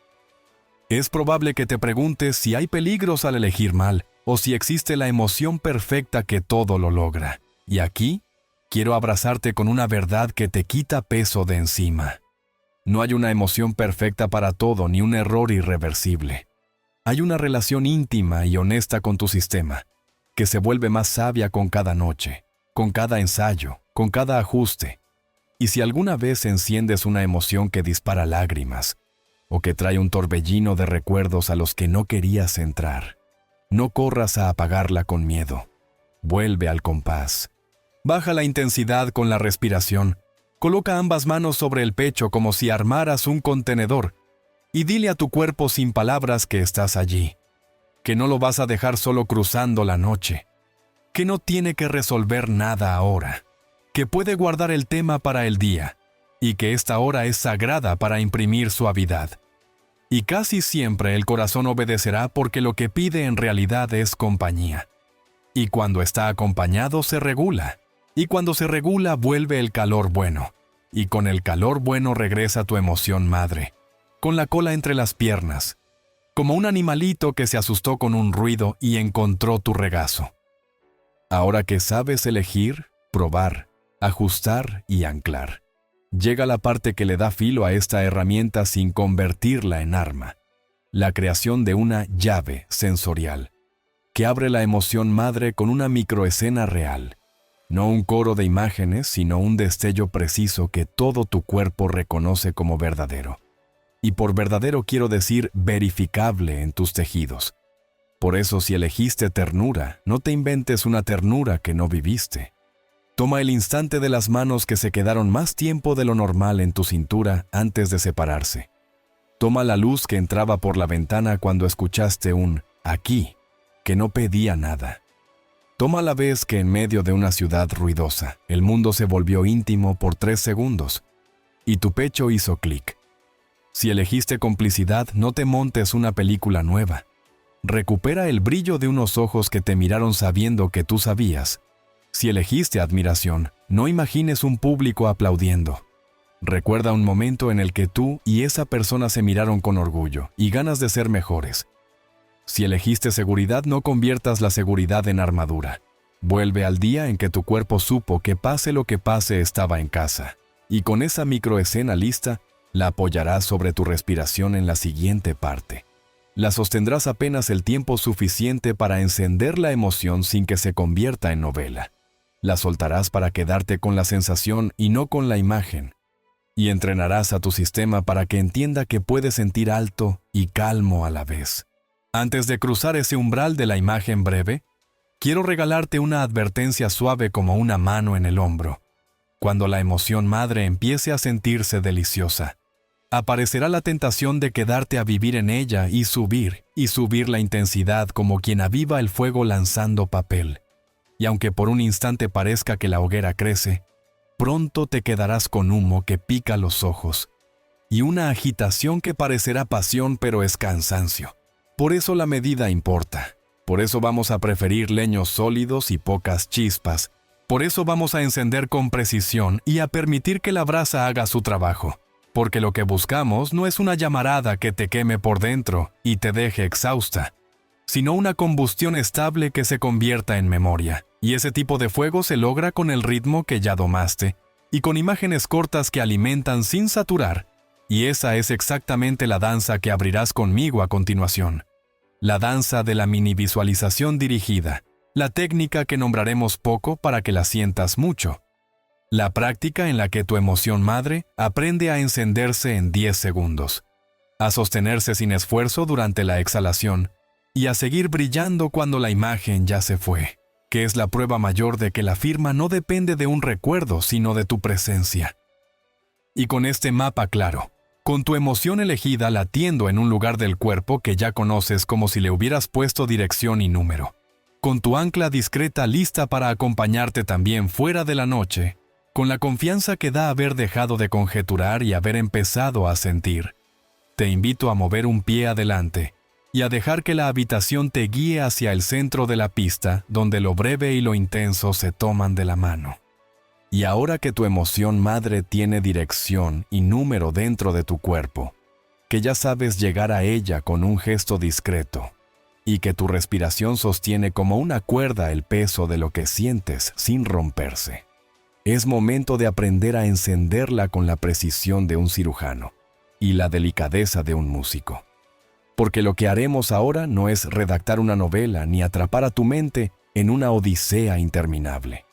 Es probable que te preguntes si hay peligros al elegir mal o si existe la emoción perfecta que todo lo logra. Y aquí, quiero abrazarte con una verdad que te quita peso de encima. No hay una emoción perfecta para todo ni un error irreversible. Hay una relación íntima y honesta con tu sistema, que se vuelve más sabia con cada noche, con cada ensayo, con cada ajuste. Y si alguna vez enciendes una emoción que dispara lágrimas, o que trae un torbellino de recuerdos a los que no querías entrar, no corras a apagarla con miedo. Vuelve al compás. Baja la intensidad con la respiración. Coloca ambas manos sobre el pecho como si armaras un contenedor y dile a tu cuerpo sin palabras que estás allí, que no lo vas a dejar solo cruzando la noche, que no tiene que resolver nada ahora, que puede guardar el tema para el día y que esta hora es sagrada para imprimir suavidad. Y casi siempre el corazón obedecerá porque lo que pide en realidad es compañía. Y cuando está acompañado se regula. Y cuando se regula vuelve el calor bueno. Y con el calor bueno regresa tu emoción madre, con la cola entre las piernas, como un animalito que se asustó con un ruido y encontró tu regazo. Ahora que sabes elegir, probar, ajustar y anclar, llega la parte que le da filo a esta herramienta sin convertirla en arma, la creación de una llave sensorial, que abre la emoción madre con una microescena real, no un coro de imágenes, sino un destello preciso que todo tu cuerpo reconoce como verdadero. Y por verdadero quiero decir verificable en tus tejidos. Por eso si elegiste ternura, no te inventes una ternura que no viviste. Toma el instante de las manos que se quedaron más tiempo de lo normal en tu cintura antes de separarse. Toma la luz que entraba por la ventana cuando escuchaste un aquí, que no pedía nada. Toma la vez que en medio de una ciudad ruidosa, el mundo se volvió íntimo por 3 segundos y tu pecho hizo clic. Si elegiste complicidad, no te montes una película nueva. Recupera el brillo de unos ojos que te miraron sabiendo que tú sabías. Si elegiste admiración, no imagines un público aplaudiendo. Recuerda un momento en el que tú y esa persona se miraron con orgullo y ganas de ser mejores. Si elegiste seguridad, no conviertas la seguridad en armadura. Vuelve al día en que tu cuerpo supo que pase lo que pase estaba en casa. Y con esa microescena lista, la apoyarás sobre tu respiración en la siguiente parte. La sostendrás apenas el tiempo suficiente para encender la emoción sin que se convierta en novela. La soltarás para quedarte con la sensación y no con la imagen. Y entrenarás a tu sistema para que entienda que puedes sentir alto y calmo a la vez. Antes de cruzar ese umbral de la imagen breve, quiero regalarte una advertencia suave como una mano en el hombro. Cuando la emoción madre empiece a sentirse deliciosa, aparecerá la tentación de quedarte a vivir en ella y subir la intensidad como quien aviva el fuego lanzando papel. Y aunque por un instante parezca que la hoguera crece, pronto te quedarás con humo que pica los ojos y una agitación que parecerá pasión pero es cansancio. Por eso la medida importa. Por eso vamos a preferir leños sólidos y pocas chispas. Por eso vamos a encender con precisión y a permitir que la brasa haga su trabajo. Porque lo que buscamos no es una llamarada que te queme por dentro y te deje exhausta, sino una combustión estable que se convierta en memoria. Y ese tipo de fuego se logra con el ritmo que ya domaste y con imágenes cortas que alimentan sin saturar. Y esa es exactamente la danza que abrirás conmigo a continuación. La danza de la mini visualización dirigida, la técnica que nombraremos poco para que la sientas mucho. La práctica en la que tu emoción madre aprende a encenderse en 10 segundos, a sostenerse sin esfuerzo durante la exhalación y a seguir brillando cuando la imagen ya se fue, que es la prueba mayor de que la firma no depende de un recuerdo, sino de tu presencia. Y con este mapa claro, con tu emoción elegida latiendo en un lugar del cuerpo que ya conoces como si le hubieras puesto dirección y número, con tu ancla discreta lista para acompañarte también fuera de la noche, con la confianza que da haber dejado de conjeturar y haber empezado a sentir, te invito a mover un pie adelante y a dejar que la habitación te guíe hacia el centro de la pista donde lo breve y lo intenso se toman de la mano. Y ahora que tu emoción madre tiene dirección y número dentro de tu cuerpo, que ya sabes llegar a ella con un gesto discreto, y que tu respiración sostiene como una cuerda el peso de lo que sientes sin romperse, es momento de aprender a encenderla con la precisión de un cirujano y la delicadeza de un músico. Porque lo que haremos ahora no es redactar una novela ni atrapar a tu mente en una odisea interminable.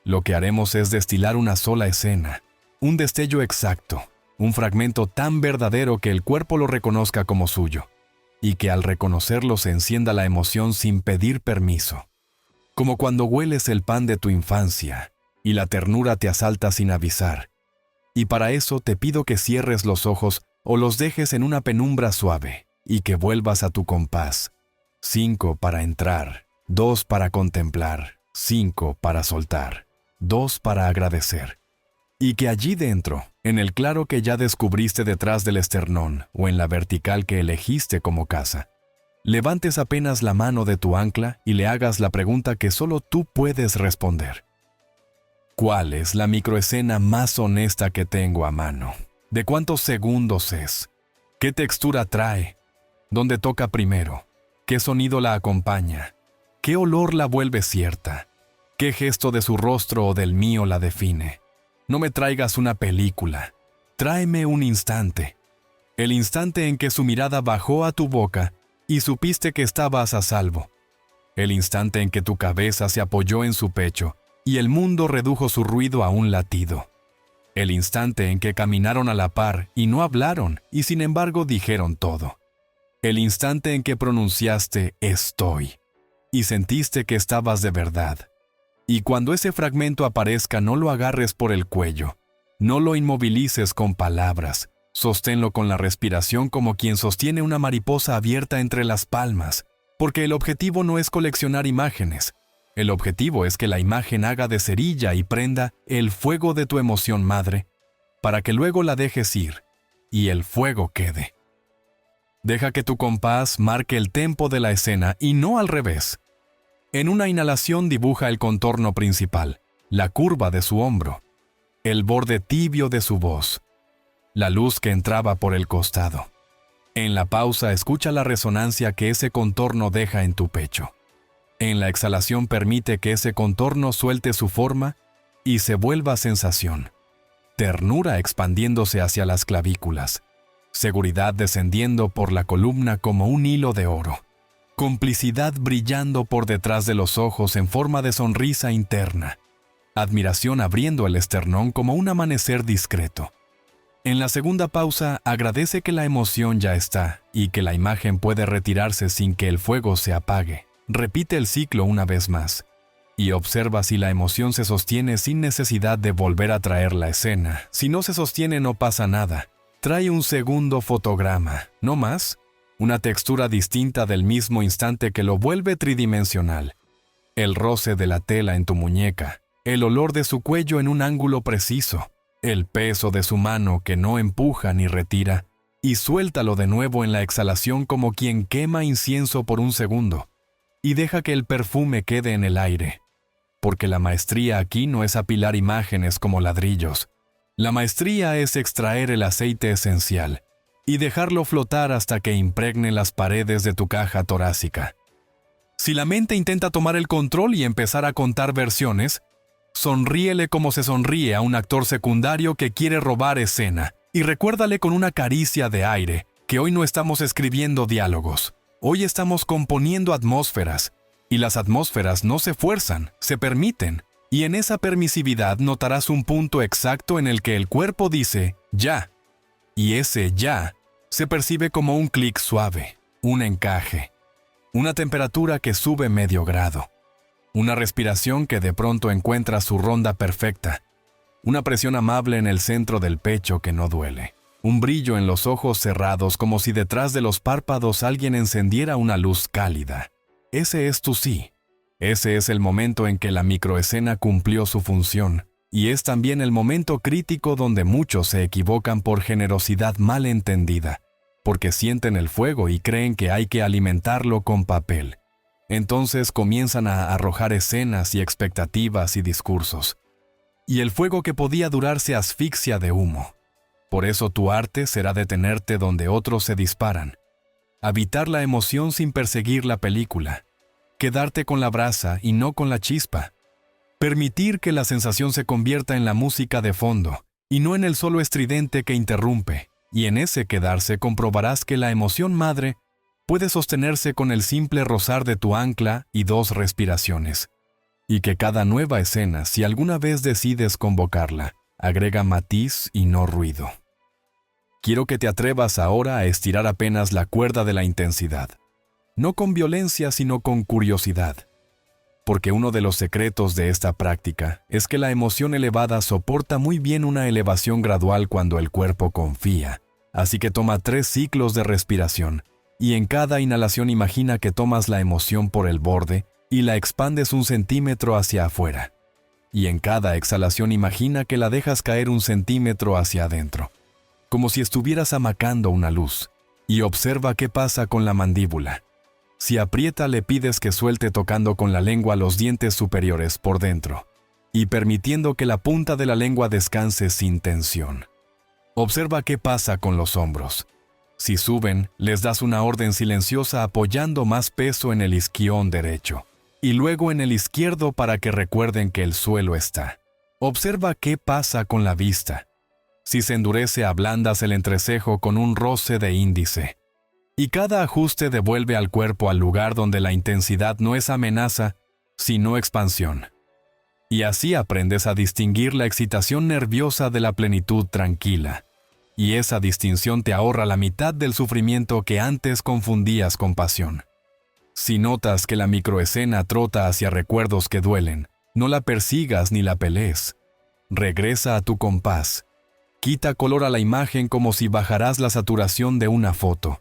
Lo que haremos es destilar una sola escena, un destello exacto, un fragmento tan verdadero que el cuerpo lo reconozca como suyo, y que al reconocerlo se encienda la emoción sin pedir permiso. Como cuando hueles el pan de tu infancia, y la ternura te asalta sin avisar. Y para eso te pido que cierres los ojos o los dejes en una penumbra suave, y que vuelvas a tu compás. 5 para entrar, 2 para contemplar, 5 para soltar, 2 para agradecer. Y que allí dentro, en el claro que ya descubriste detrás del esternón o en la vertical que elegiste como casa, levantes apenas la mano de tu ancla y le hagas la pregunta que solo tú puedes responder. ¿Cuál es la microescena más honesta que tengo a mano? ¿De cuántos segundos es? ¿Qué textura trae? ¿Dónde toca primero? ¿Qué sonido la acompaña? ¿Qué olor la vuelve cierta? ¿Qué gesto de su rostro o del mío la define? No me traigas una película. Tráeme un instante. El instante en que su mirada bajó a tu boca y supiste que estabas a salvo. El instante en que tu cabeza se apoyó en su pecho y el mundo redujo su ruido a un latido. El instante en que caminaron a la par y no hablaron y sin embargo dijeron todo. El instante en que pronunciaste «estoy» y sentiste que estabas de verdad. Y cuando ese fragmento aparezca, no lo agarres por el cuello, no lo inmovilices con palabras, sosténlo con la respiración como quien sostiene una mariposa abierta entre las palmas, porque el objetivo no es coleccionar imágenes, el objetivo es que la imagen haga de cerilla y prenda el fuego de tu emoción madre, para que luego la dejes ir, y el fuego quede. Deja que tu compás marque el tempo de la escena y no al revés. En una inhalación dibuja el contorno principal, la curva de su hombro, el borde tibio de su voz, la luz que entraba por el costado. En la pausa escucha la resonancia que ese contorno deja en tu pecho. En la exhalación permite que ese contorno suelte su forma y se vuelva sensación. Ternura expandiéndose hacia las clavículas, seguridad descendiendo por la columna como un hilo de oro. Complicidad brillando por detrás de los ojos en forma de sonrisa interna. Admiración abriendo el esternón como un amanecer discreto. En la segunda pausa, agradece que la emoción ya está y que la imagen puede retirarse sin que el fuego se apague. Repite el ciclo una vez más y observa si la emoción se sostiene sin necesidad de volver a traer la escena. Si no se sostiene, no pasa nada. Trae un segundo fotograma, no más. Una textura distinta del mismo instante que lo vuelve tridimensional. El roce de la tela en tu muñeca, el olor de su cuello en un ángulo preciso, el peso de su mano que no empuja ni retira, y suéltalo de nuevo en la exhalación como quien quema incienso por un segundo, y deja que el perfume quede en el aire, porque la maestría aquí no es apilar imágenes como ladrillos. La maestría es extraer el aceite esencial, y dejarlo flotar hasta que impregne las paredes de tu caja torácica. Si la mente intenta tomar el control y empezar a contar versiones, sonríele como se sonríe a un actor secundario que quiere robar escena, y recuérdale con una caricia de aire que hoy no estamos escribiendo diálogos, hoy estamos componiendo atmósferas, y las atmósferas no se fuerzan, se permiten, y en esa permisividad notarás un punto exacto en el que el cuerpo dice «ya», y ese ya se percibe como un clic suave, un encaje, una temperatura que sube medio grado, una respiración que de pronto encuentra su ronda perfecta, una presión amable en el centro del pecho que no duele, un brillo en los ojos cerrados como si detrás de los párpados alguien encendiera una luz cálida. Ese es tu sí. Ese es el momento en que la microescena cumplió su función. Y es también el momento crítico donde muchos se equivocan por generosidad mal entendida, porque sienten el fuego y creen que hay que alimentarlo con papel. Entonces comienzan a arrojar escenas y expectativas y discursos. Y el fuego que podía durar se asfixia de humo. Por eso tu arte será detenerte donde otros se disparan. Habitar la emoción sin perseguir la película. Quedarte con la brasa y no con la chispa. Permitir que la sensación se convierta en la música de fondo y no en el solo estridente que interrumpe, y en ese quedarse comprobarás que la emoción madre puede sostenerse con el simple rozar de tu ancla y 2 respiraciones, y que cada nueva escena, si alguna vez decides convocarla, agrega matiz y no ruido. Quiero que te atrevas ahora a estirar apenas la cuerda de la intensidad, no con violencia sino con curiosidad, porque uno de los secretos de esta práctica es que la emoción elevada soporta muy bien una elevación gradual cuando el cuerpo confía, así que toma 3 ciclos de respiración, y en cada inhalación imagina que tomas la emoción por el borde y la expandes 1 centímetro hacia afuera, y en cada exhalación imagina que la dejas caer 1 centímetro hacia adentro, como si estuvieras amacando una luz, y observa qué pasa con la mandíbula. Si aprieta, le pides que suelte tocando con la lengua los dientes superiores por dentro, y permitiendo que la punta de la lengua descanse sin tensión. Observa qué pasa con los hombros. Si suben, les das una orden silenciosa apoyando más peso en el isquión derecho, y luego en el izquierdo para que recuerden que el suelo está. Observa qué pasa con la vista. Si se endurece, ablandas el entrecejo con un roce de índice. Y cada ajuste devuelve al cuerpo al lugar donde la intensidad no es amenaza, sino expansión. Y así aprendes a distinguir la excitación nerviosa de la plenitud tranquila. Y esa distinción te ahorra la mitad del sufrimiento que antes confundías con pasión. Si notas que la microescena trota hacia recuerdos que duelen, no la persigas ni la pelees. Regresa a tu compás. Quita color a la imagen como si bajarás la saturación de una foto.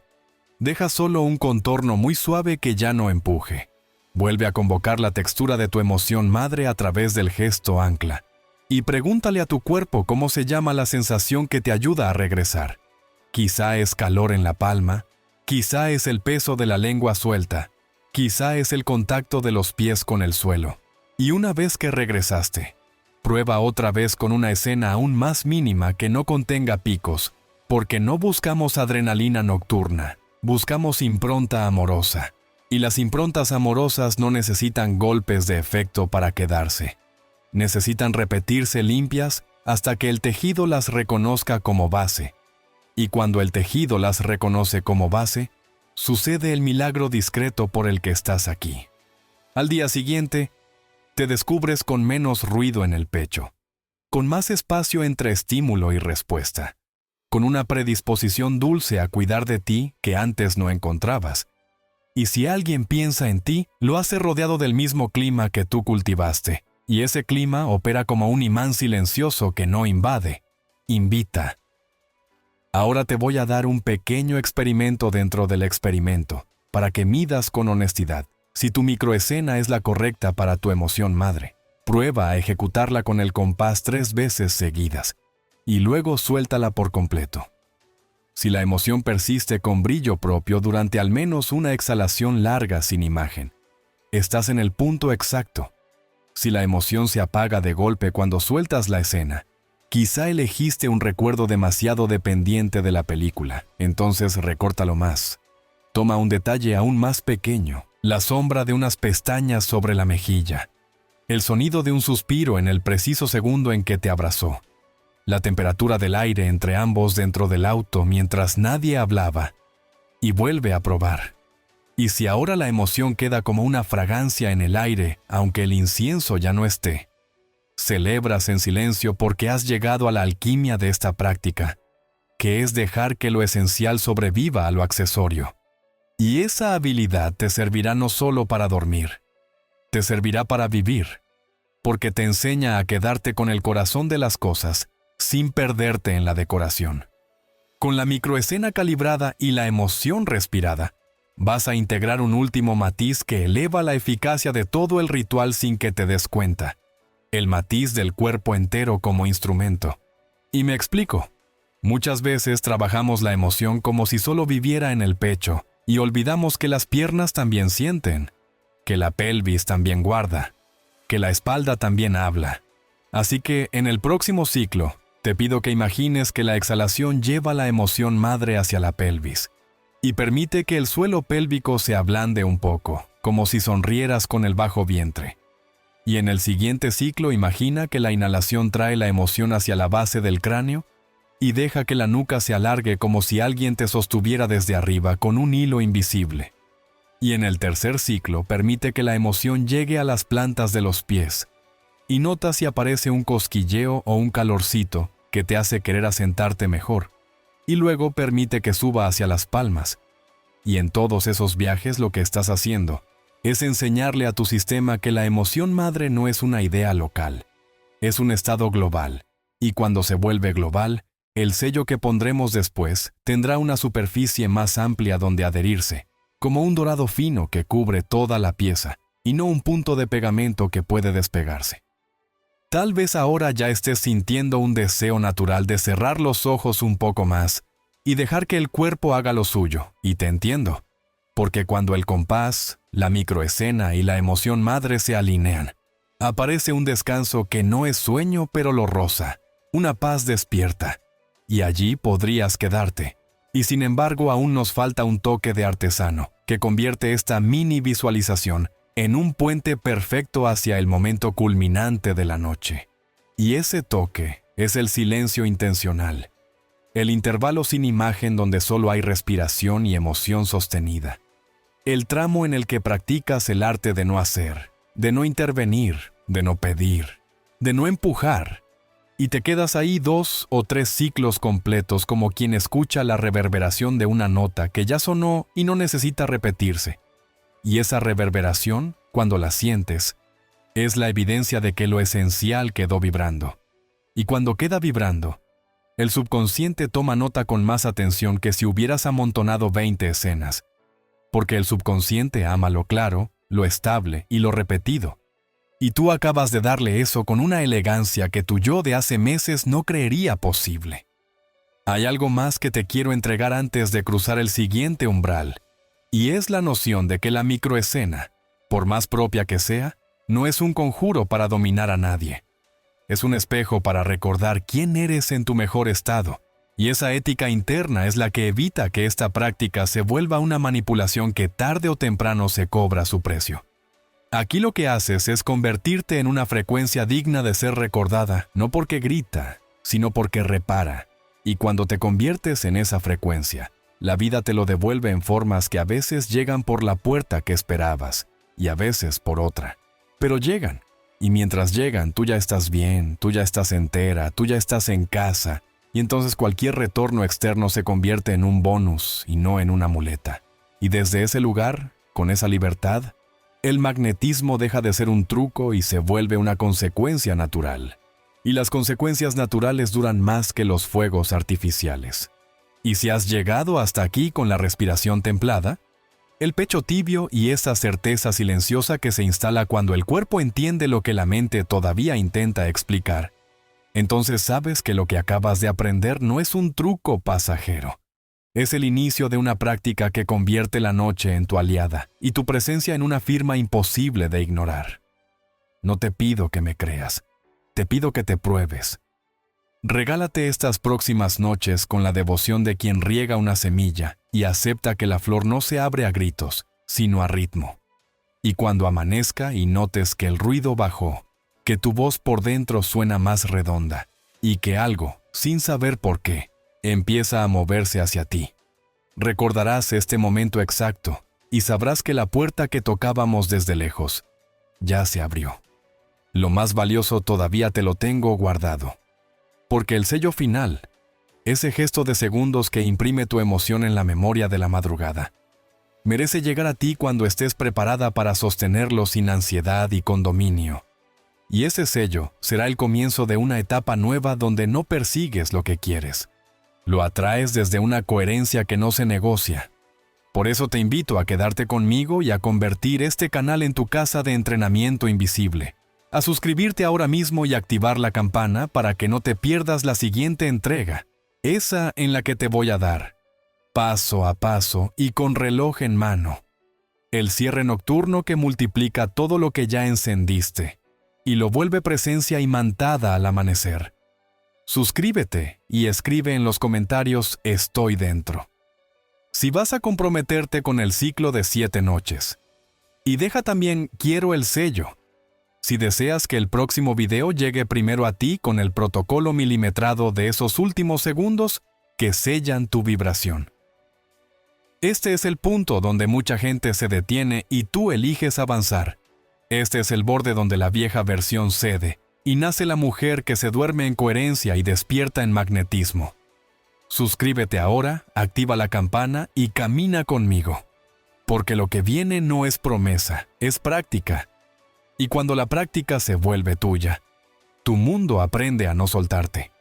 Deja solo un contorno muy suave que ya no empuje. Vuelve a convocar la textura de tu emoción madre a través del gesto ancla. Y pregúntale a tu cuerpo cómo se llama la sensación que te ayuda a regresar. Quizá es calor en la palma, quizá es el peso de la lengua suelta, quizá es el contacto de los pies con el suelo. Y una vez que regresaste, prueba otra vez con una escena aún más mínima que no contenga picos, porque no buscamos adrenalina nocturna, buscamos impronta amorosa. Y las improntas amorosas no necesitan golpes de efecto para quedarse. Necesitan repetirse limpias hasta que el tejido las reconozca como base. Y cuando el tejido las reconoce como base, sucede el milagro discreto por el que estás aquí. Al día siguiente, te descubres con menos ruido en el pecho, con más espacio entre estímulo y respuesta, con una predisposición dulce a cuidar de ti que antes no encontrabas. Y si alguien piensa en ti, lo hace rodeado del mismo clima que tú cultivaste, y ese clima opera como un imán silencioso que no invade, invita. Ahora te voy a dar un pequeño experimento dentro del experimento, para que midas con honestidad si tu microescena es la correcta para tu emoción madre. Prueba a ejecutarla con el compás 3 veces seguidas, y luego suéltala por completo. Si la emoción persiste con brillo propio durante al menos una exhalación larga sin imagen, estás en el punto exacto. Si la emoción se apaga de golpe cuando sueltas la escena, quizá elegiste un recuerdo demasiado dependiente de la película, entonces recórtalo más. Toma un detalle aún más pequeño, la sombra de unas pestañas sobre la mejilla, el sonido de un suspiro en el preciso segundo en que te abrazó, la temperatura del aire entre ambos dentro del auto mientras nadie hablaba, y vuelve a probar. Y si ahora la emoción queda como una fragancia en el aire, aunque el incienso ya no esté, celebras en silencio porque has llegado a la alquimia de esta práctica, que es dejar que lo esencial sobreviva a lo accesorio. Y esa habilidad te servirá no solo para dormir, te servirá para vivir, porque te enseña a quedarte con el corazón de las cosas sin perderte en la decoración. Con la microescena calibrada y la emoción respirada, vas a integrar un último matiz que eleva la eficacia de todo el ritual sin que te des cuenta, el matiz del cuerpo entero como instrumento. Y me explico. Muchas veces trabajamos la emoción como si solo viviera en el pecho, y olvidamos que las piernas también sienten, que la pelvis también guarda, que la espalda también habla. Así que en el próximo ciclo, te pido que imagines que la exhalación lleva la emoción madre hacia la pelvis, y permite que el suelo pélvico se ablande un poco, como si sonrieras con el bajo vientre. Y en el siguiente ciclo imagina que la inhalación trae la emoción hacia la base del cráneo, y deja que la nuca se alargue como si alguien te sostuviera desde arriba con un hilo invisible. Y en el tercer ciclo permite que la emoción llegue a las plantas de los pies, y notas si aparece un cosquilleo o un calorcito que te hace querer asentarte mejor, y luego permite que suba hacia las palmas. Y en todos esos viajes lo que estás haciendo es enseñarle a tu sistema que la emoción madre no es una idea local, es un estado global, y cuando se vuelve global, el sello que pondremos después tendrá una superficie más amplia donde adherirse, como un dorado fino que cubre toda la pieza, y no un punto de pegamento que puede despegarse. Tal vez ahora ya estés sintiendo un deseo natural de cerrar los ojos un poco más y dejar que el cuerpo haga lo suyo, y te entiendo, porque cuando el compás, la microescena y la emoción madre se alinean, aparece un descanso que no es sueño pero lo roza, una paz despierta, y allí podrías quedarte. Y sin embargo aún nos falta un toque de artesano, que convierte esta mini visualización en un puente perfecto hacia el momento culminante de la noche. Y ese toque es el silencio intencional, el intervalo sin imagen donde solo hay respiración y emoción sostenida. El tramo en el que practicas el arte de no hacer, de no intervenir, de no pedir, de no empujar, y te quedas ahí 2 o 3 ciclos completos como quien escucha la reverberación de una nota que ya sonó y no necesita repetirse. Y esa reverberación, cuando la sientes, es la evidencia de que lo esencial quedó vibrando. Y cuando queda vibrando, el subconsciente toma nota con más atención que si hubieras amontonado 20 escenas, porque el subconsciente ama lo claro, lo estable y lo repetido. Y tú acabas de darle eso con una elegancia que tu yo de hace meses no creería posible. Hay algo más que te quiero entregar antes de cruzar el siguiente umbral, y es la noción de que la microescena, por más propia que sea, no es un conjuro para dominar a nadie. Es un espejo para recordar quién eres en tu mejor estado, y esa ética interna es la que evita que esta práctica se vuelva una manipulación que tarde o temprano se cobra su precio. Aquí lo que haces es convertirte en una frecuencia digna de ser recordada, no porque grita, sino porque repara. Y cuando te conviertes en esa frecuencia, la vida te lo devuelve en formas que a veces llegan por la puerta que esperabas, y a veces por otra. Pero llegan, y mientras llegan, tú ya estás bien, tú ya estás entera, tú ya estás en casa, y entonces cualquier retorno externo se convierte en un bonus y no en una muleta. Y desde ese lugar, con esa libertad, el magnetismo deja de ser un truco y se vuelve una consecuencia natural. Y las consecuencias naturales duran más que los fuegos artificiales. Y si has llegado hasta aquí con la respiración templada, el pecho tibio y esa certeza silenciosa que se instala cuando el cuerpo entiende lo que la mente todavía intenta explicar, entonces sabes que lo que acabas de aprender no es un truco pasajero. Es el inicio de una práctica que convierte la noche en tu aliada y tu presencia en una firma imposible de ignorar. No te pido que me creas, te pido que te pruebes. Regálate estas próximas noches con la devoción de quien riega una semilla y acepta que la flor no se abre a gritos, sino a ritmo. Y cuando amanezca y notes que el ruido bajó, que tu voz por dentro suena más redonda y que algo, sin saber por qué, empieza a moverse hacia ti. Recordarás este momento exacto y sabrás que la puerta que tocábamos desde lejos ya se abrió. Lo más valioso todavía te lo tengo guardado, porque el sello final, ese gesto de segundos que imprime tu emoción en la memoria de la madrugada, merece llegar a ti cuando estés preparada para sostenerlo sin ansiedad y con dominio. Y ese sello será el comienzo de una etapa nueva donde no persigues lo que quieres. Lo atraes desde una coherencia que no se negocia. Por eso te invito a quedarte conmigo y a convertir este canal en tu casa de entrenamiento invisible, a suscribirte ahora mismo y activar la campana para que no te pierdas la siguiente entrega, esa en la que te voy a dar, paso a paso y con reloj en mano, el cierre nocturno que multiplica todo lo que ya encendiste y lo vuelve presencia imantada al amanecer. Suscríbete y escribe en los comentarios «Estoy dentro». Si vas a comprometerte con el ciclo de 7 noches. Y deja también «Quiero el sello». Si deseas que el próximo video llegue primero a ti con el protocolo milimetrado de esos últimos segundos que sellan tu vibración. Este es el punto donde mucha gente se detiene y tú eliges avanzar. Este es el borde donde la vieja versión cede y nace la mujer que se duerme en coherencia y despierta en magnetismo. Suscríbete ahora, activa la campana y camina conmigo. Porque lo que viene no es promesa, es práctica. Y cuando la práctica se vuelve tuya, tu mundo aprende a no soltarte.